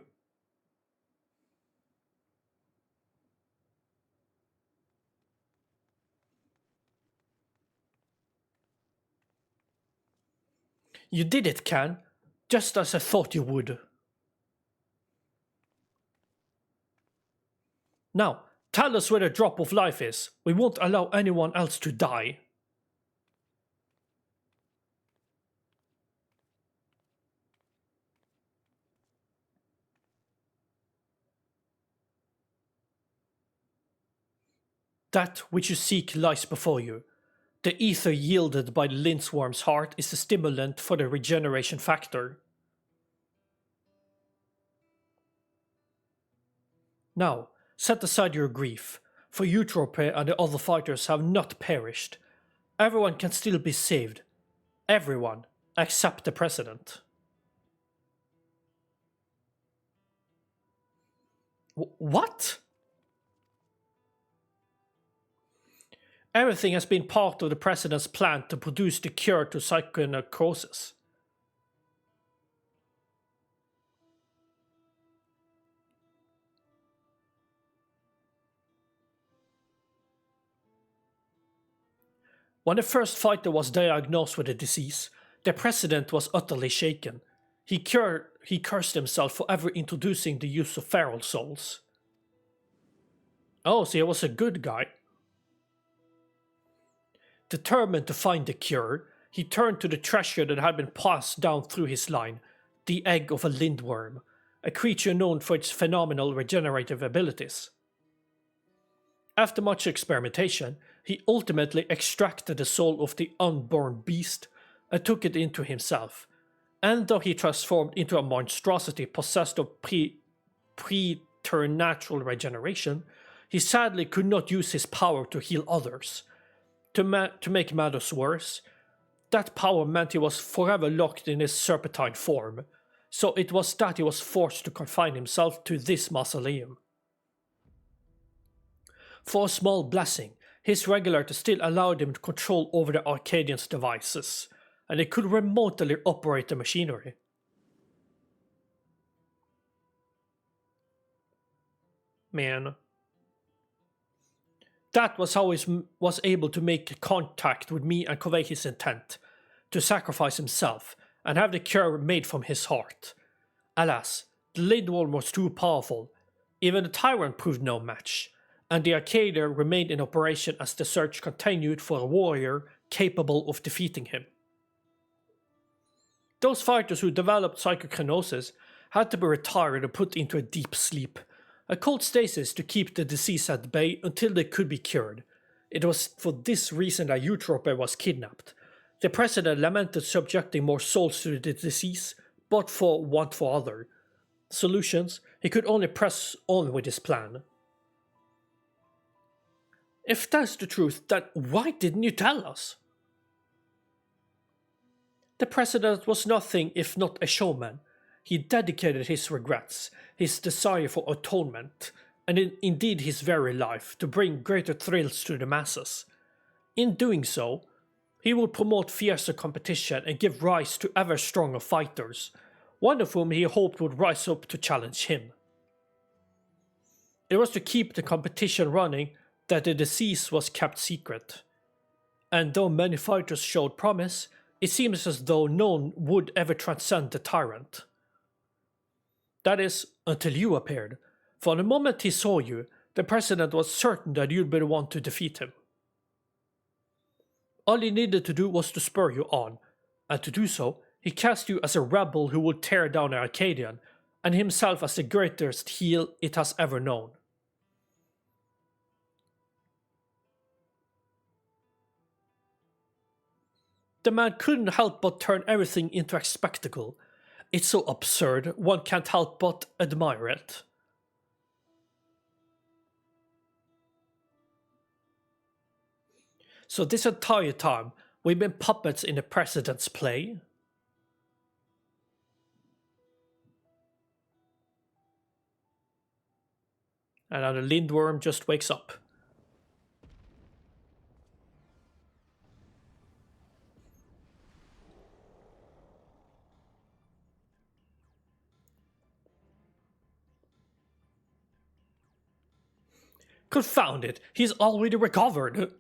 Speaker 1: You did it, Can. Just as I thought you would. Now, tell us where the drop of life is. We won't allow anyone else to die. That which you seek lies before you. The ether yielded by the lynchworm's heart is the stimulant for the regeneration factor. Now, set aside your grief, for Eutrope and the other fighters have not perished. Everyone can still be saved. Everyone. except the president. What? Everything has been part of the president's plan to produce the cure to psychonecrosis. When the first fighter was diagnosed with the disease, the president was utterly shaken. He cursed himself for ever introducing the use of feral souls. Oh, so he was a good guy. Determined to find the cure, he turned to the treasure that had been passed down through his line, the egg of a lindworm, a creature known for its phenomenal regenerative abilities. After much experimentation, he ultimately extracted the soul of the unborn beast and took it into himself, and though he transformed into a monstrosity possessed of preternatural regeneration, he sadly could not use his power to heal others. To make matters worse, that power meant he was forever locked in his serpentine form, so it was that he was forced to confine himself to this mausoleum. For a small blessing, his regulator still allowed him control over the Arcadian's devices, and he could remotely operate the machinery. Man. That was how he was able to make contact with me and convey his intent, to sacrifice himself and have the cure made from his heart. Alas, the lindworm was too powerful. Even the tyrant proved no match, and the Arcadian remained in operation as the search continued for a warrior capable of defeating him. Those fighters who developed psychokinosis had to be retired and put into a deep sleep, a cold stasis to keep the disease at bay until they could be cured. It was for this reason that Eutrope was kidnapped. The president lamented subjecting more souls to the disease, but for want for other solutions, he could only press on with his plan. If that's the truth, then why didn't you tell us? The president was nothing if not a showman. He dedicated his regrets, his desire for atonement, and indeed his very life to bring greater thrills to the masses. In doing so, he would promote fiercer competition and give rise to ever stronger fighters, one of whom he hoped would rise up to challenge him. It was to keep the competition running that the disease was kept secret. And though many fighters showed promise, it seems as though none would ever transcend the tyrant. That is, until you appeared. For the moment he saw you, the president was certain that you'd be the one to defeat him. All he needed to do was to spur you on, and to do so, he cast you as a rebel who would tear down Arcadion, and himself as the greatest heel it has ever known. The man couldn't help but turn everything into a spectacle. It's so absurd, one can't help but admire it. So this entire time, we've been puppets in the president's play? And now the lindworm just wakes up. Confound it, he's already recovered.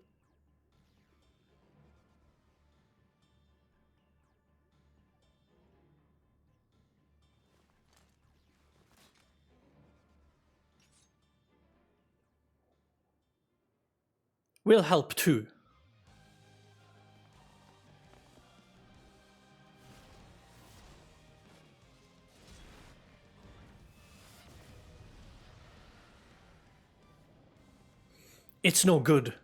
Speaker 1: We'll help too. It's no good.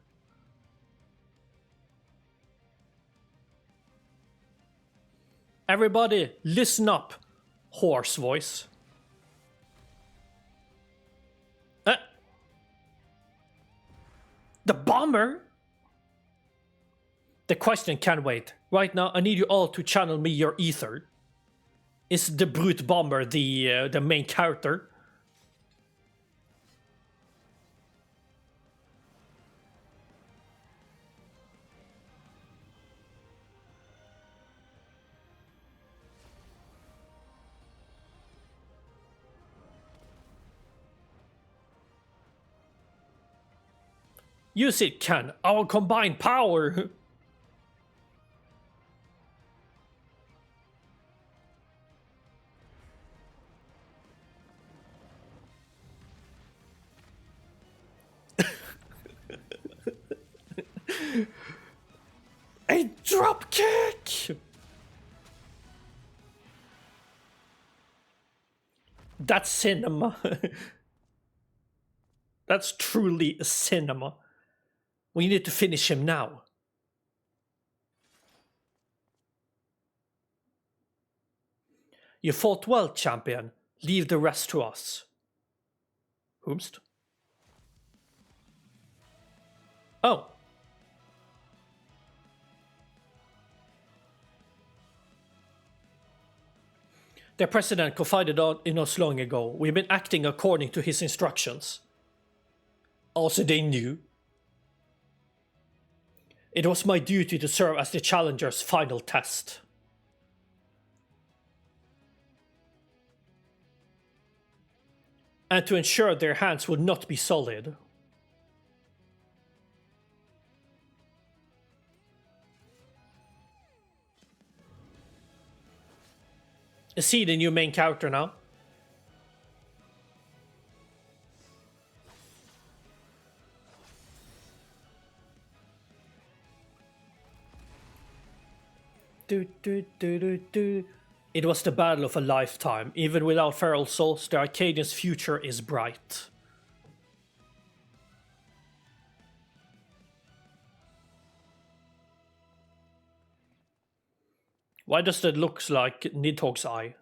Speaker 1: Everybody, listen up. Hoarse voice. The bomber? The question can wait. Right now, I need you all to channel me your ether. Is the Brute Bomber the main character? Use it, Ken. Our combined power. A drop kick. That's cinema. That's truly cinema. We need to finish him now. You fought well, champion. Leave the rest to us. Whomst? Oh. The president confided in us long ago. We've been acting according to his instructions. Also, they knew. It was my duty to serve as the challenger's final test. And to ensure their hands would not be solid. Is he the new main character now? It was the battle of a lifetime. Even without feral souls, the Arcadian's future is bright. Why does that look like Nidhogg's eye?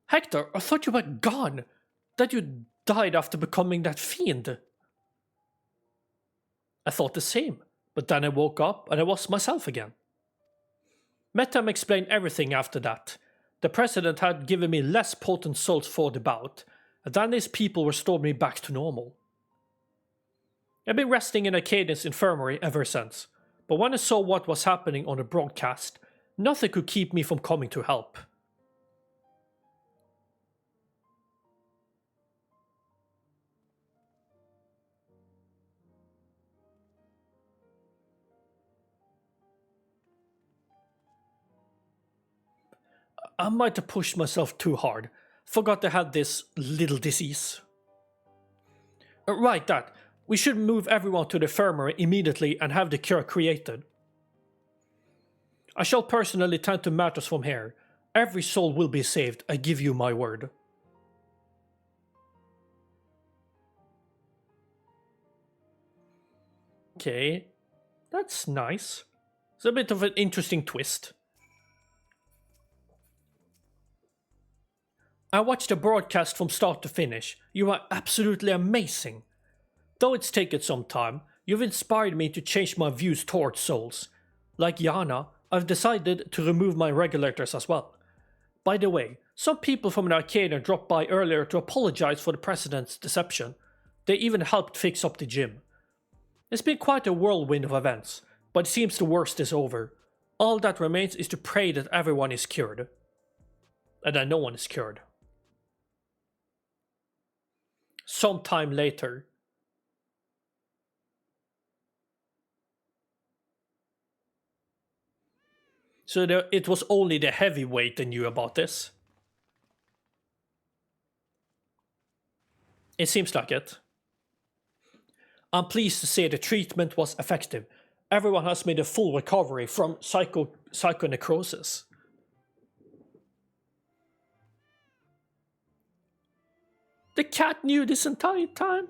Speaker 1: Hector, I thought you were gone. That you died after becoming that fiend. I thought the same, but then I woke up and I was myself again. Metam explained everything after that. The president had given me less potent souls for the bout, and then his people restored me back to normal. I've been resting in Arcadian's infirmary ever since, but when I saw what was happening on the broadcast, nothing could keep me from coming to help. I might have pushed myself too hard. Forgot I had this little disease. Right, that. We should move everyone to the infirmary immediately and have the cure created. I shall personally tend to matters from here. Every soul will be saved, I give you my word. Okay, that's nice. It's a bit of an interesting twist. I watched the broadcast from start to finish. You are absolutely amazing. Though it's taken some time, you've inspired me to change my views towards souls. Like Yana, I've decided to remove my regulators as well. By the way, some people from an Arcadion dropped by earlier to apologize for the president's deception. They even helped fix up the gym. It's been quite a whirlwind of events, but it seems the worst is over. All that remains is to pray that everyone is cured. And that no one is cured. Sometime later. So it was only the heavyweight that knew about this. It seems like it. I'm pleased to say the treatment was effective. Everyone has made a full recovery from psychonecrosis. The cat knew this entire time?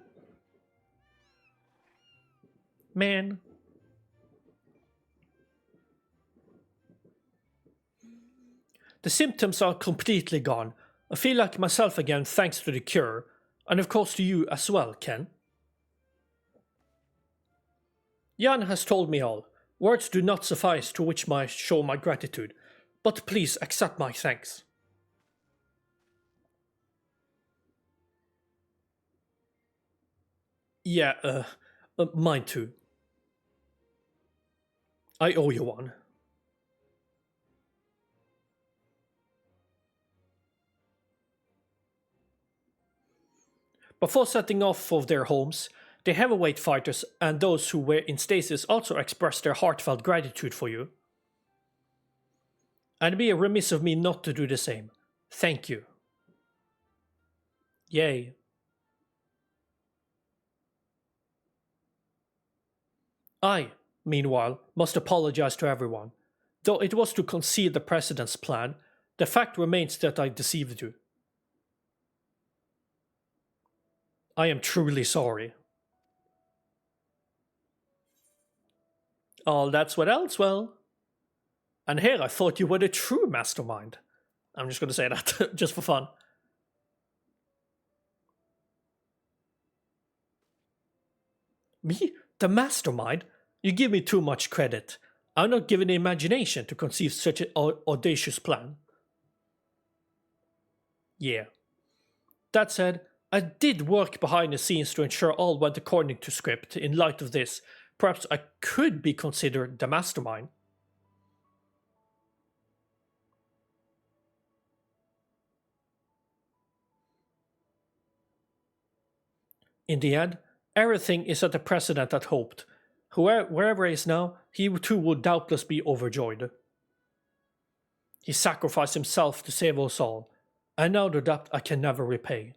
Speaker 1: Man. The symptoms are completely gone. I feel like myself again thanks to the cure. And of course to you as well, Ken. Jan has told me all. Words do not suffice to which I show my gratitude, but please accept my thanks. Yeah, mine too. I owe you one. Before setting off for their homes, the heavyweight fighters and those who were in stasis also expressed their heartfelt gratitude for you. And it'd be remiss of me not to do the same. Thank you. Yay. I, meanwhile, must apologize to everyone. Though it was to conceal the President's plan, the fact remains that I deceived you. I am truly sorry. Oh, that's what else, well. And here I thought you were the true mastermind. I'm just gonna say that, just for fun. Me? The mastermind? You give me too much credit. I'm not given the imagination to conceive such an audacious plan. Yeah. That said, I did work behind the scenes to ensure all went according to script. In light of this, perhaps I could be considered the mastermind. In the end, everything is as the President had hoped. Wherever he is now, he too would doubtless be overjoyed. He sacrificed himself to save us all, and now the debt I can never repay.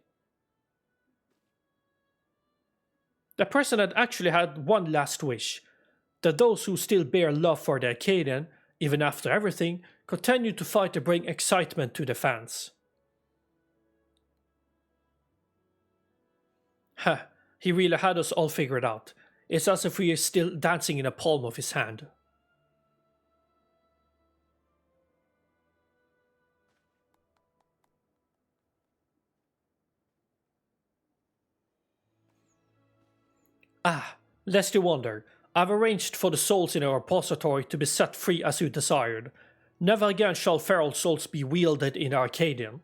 Speaker 1: The President actually had one last wish, that those who still bear love for the Arcadian, even after everything, continue to fight to bring excitement to the fans. Ha, he really had us all figured out. It's as if we are still dancing in the palm of his hand. Ah, lest you wonder, I've arranged for the souls in our repository to be set free as you desired. Never again shall feral souls be wielded in Arcadion.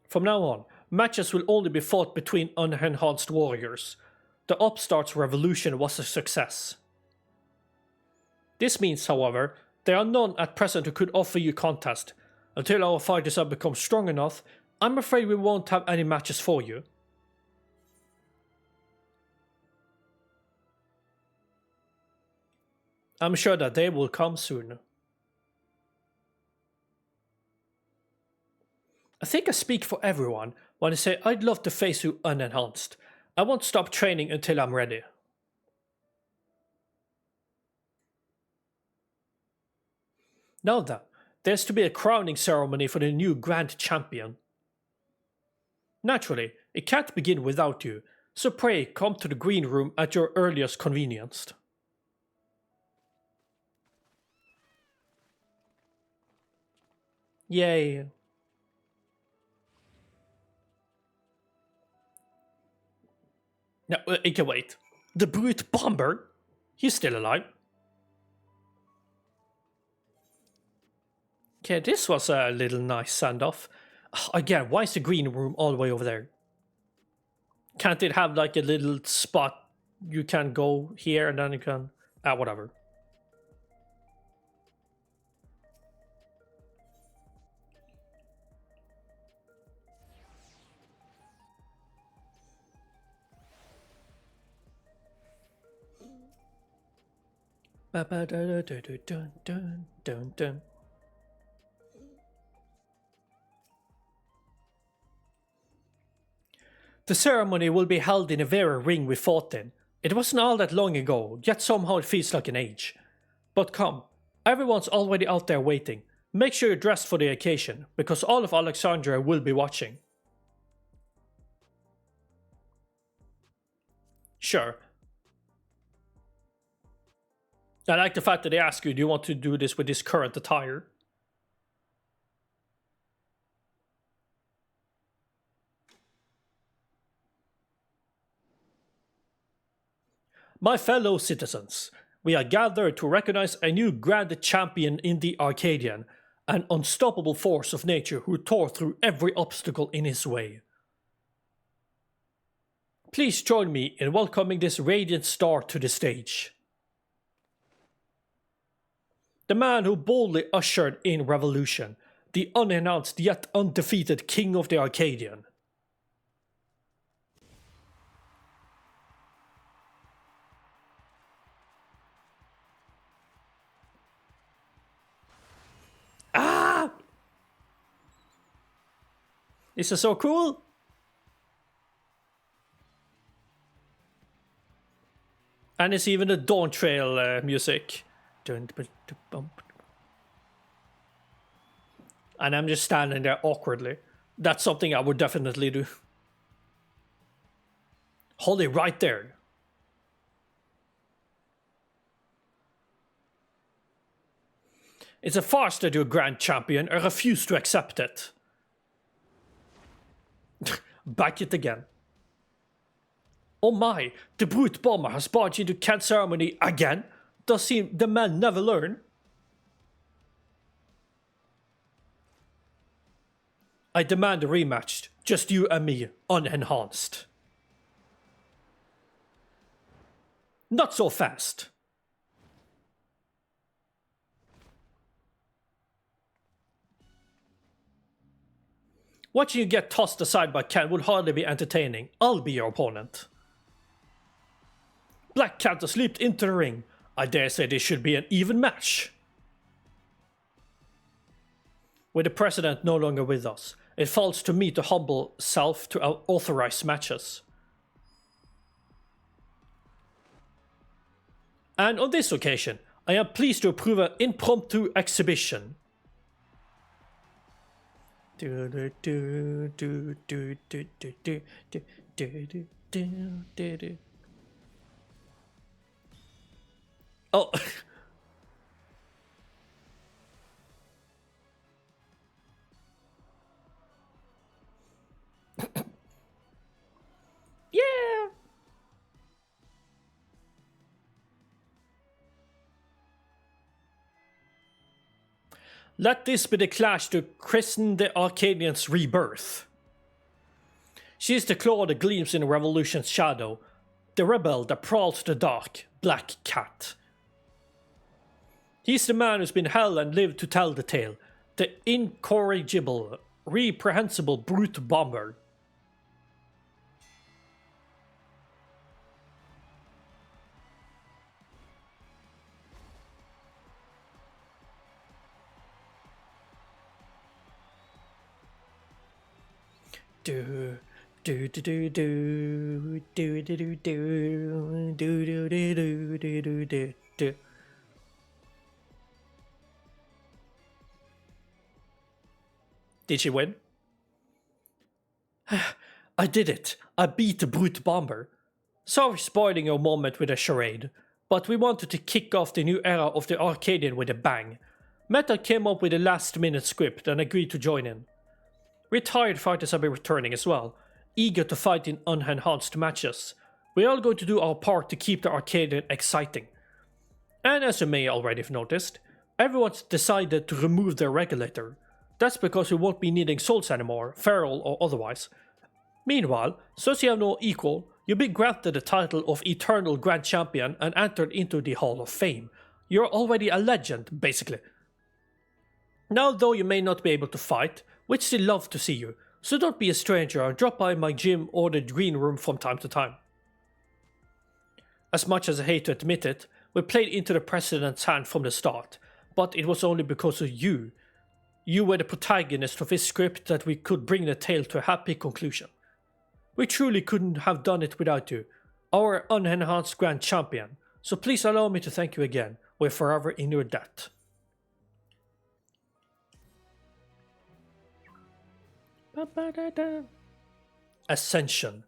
Speaker 1: From now on, matches will only be fought between unenhanced warriors. The upstart's revolution was a success. This means, however, there are none at present who could offer you contest. Until our fighters have become strong enough, I'm afraid we won't have any matches for you. I'm sure that they will come soon. I think I speak for everyone when I say I'd love to face you unenhanced. I won't stop training until I'm ready. Now then, there's to be a crowning ceremony for the new Grand Champion. Naturally, it can't begin without you, so pray come to the green room at your earliest convenience. Yay. No, it can wait. The brute bomber? He's still alive. Okay, this was a little nice send-off. Again, why is the green room all the way over there? Can't it have like a little spot you can go here and then you can... whatever. Dun. The ceremony will be held in the very ring we fought in. It wasn't all that long ago, yet somehow it feels like an age. But come, everyone's already out there waiting. Make sure you're dressed for the occasion, because all of Alexandria will be watching. Sure. I like the fact that they ask you, do you want to do this with this current attire? My fellow citizens, we are gathered to recognize a new grand champion in the Arcadion, an unstoppable force of nature who tore through every obstacle in his way. Please join me in welcoming this radiant star to the stage. The man who boldly ushered in revolution, the unannounced yet undefeated king of the Arcadion. Ah! This is so cool! And it's even the Dawn Trail music. And I'm just standing there awkwardly. That's something I would definitely do. Hold it right there. It's a farce that you're grand champion. I refuse to accept it. Back it again. Oh my, the brute bomber has barged into Kent's ceremony again? Does seem the man never learn? I demand a rematch, just you and me, unenhanced. Not so fast. Watching you get tossed aside by Ken would hardly be entertaining. I'll be your opponent. Black Cat has leaped into the ring. I dare say this should be an even match. With the president no longer with us, it falls to me to humble self to authorize matches. And on this occasion, I am pleased to approve an impromptu exhibition. Oh. Yeah. Let this be the clash to christen the Arcadian's rebirth. She is the claw that gleams in the revolution's shadow, the rebel that prowls the dark, Black Cat. He's the man who's been hell and lived to tell the tale, the incorrigible, reprehensible brute bomber. Do do do do do do do do do do do do do do do do. Did she win? I did it. I beat the brute bomber. Sorry spoiling your moment with a charade, but we wanted to kick off the new era of the Arcadian with a bang. Meta came up with a last-minute script and agreed to join in. Retired fighters have been returning as well, eager to fight in unenhanced matches. We're all going to do our part to keep the Arcadian exciting. And as you may already have noticed, everyone's decided to remove their regulator. That's because we won't be needing souls anymore, feral or otherwise. Meanwhile, since you have no equal, you'll be granted the title of Eternal Grand Champion and entered into the Hall of Fame. You're already a legend, basically. Now though you may not be able to fight, we'd still love to see you, so don't be a stranger and drop by my gym or the green room from time to time. As much as I hate to admit it, we played into the president's hand from the start, but it was only because of you. You were the protagonist of his script that we could bring the tale to a happy conclusion. We truly couldn't have done it without you, our unenhanced grand champion, so please allow me to thank you again. We're forever in your debt. Ascension.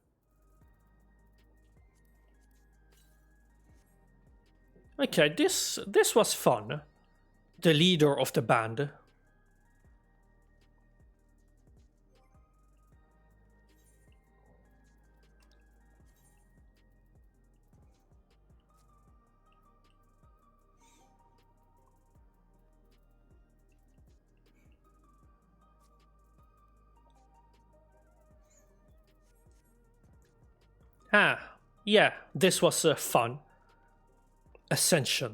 Speaker 1: Okay, this was fun. The leader of the band. Yeah, this was fun. Ascension.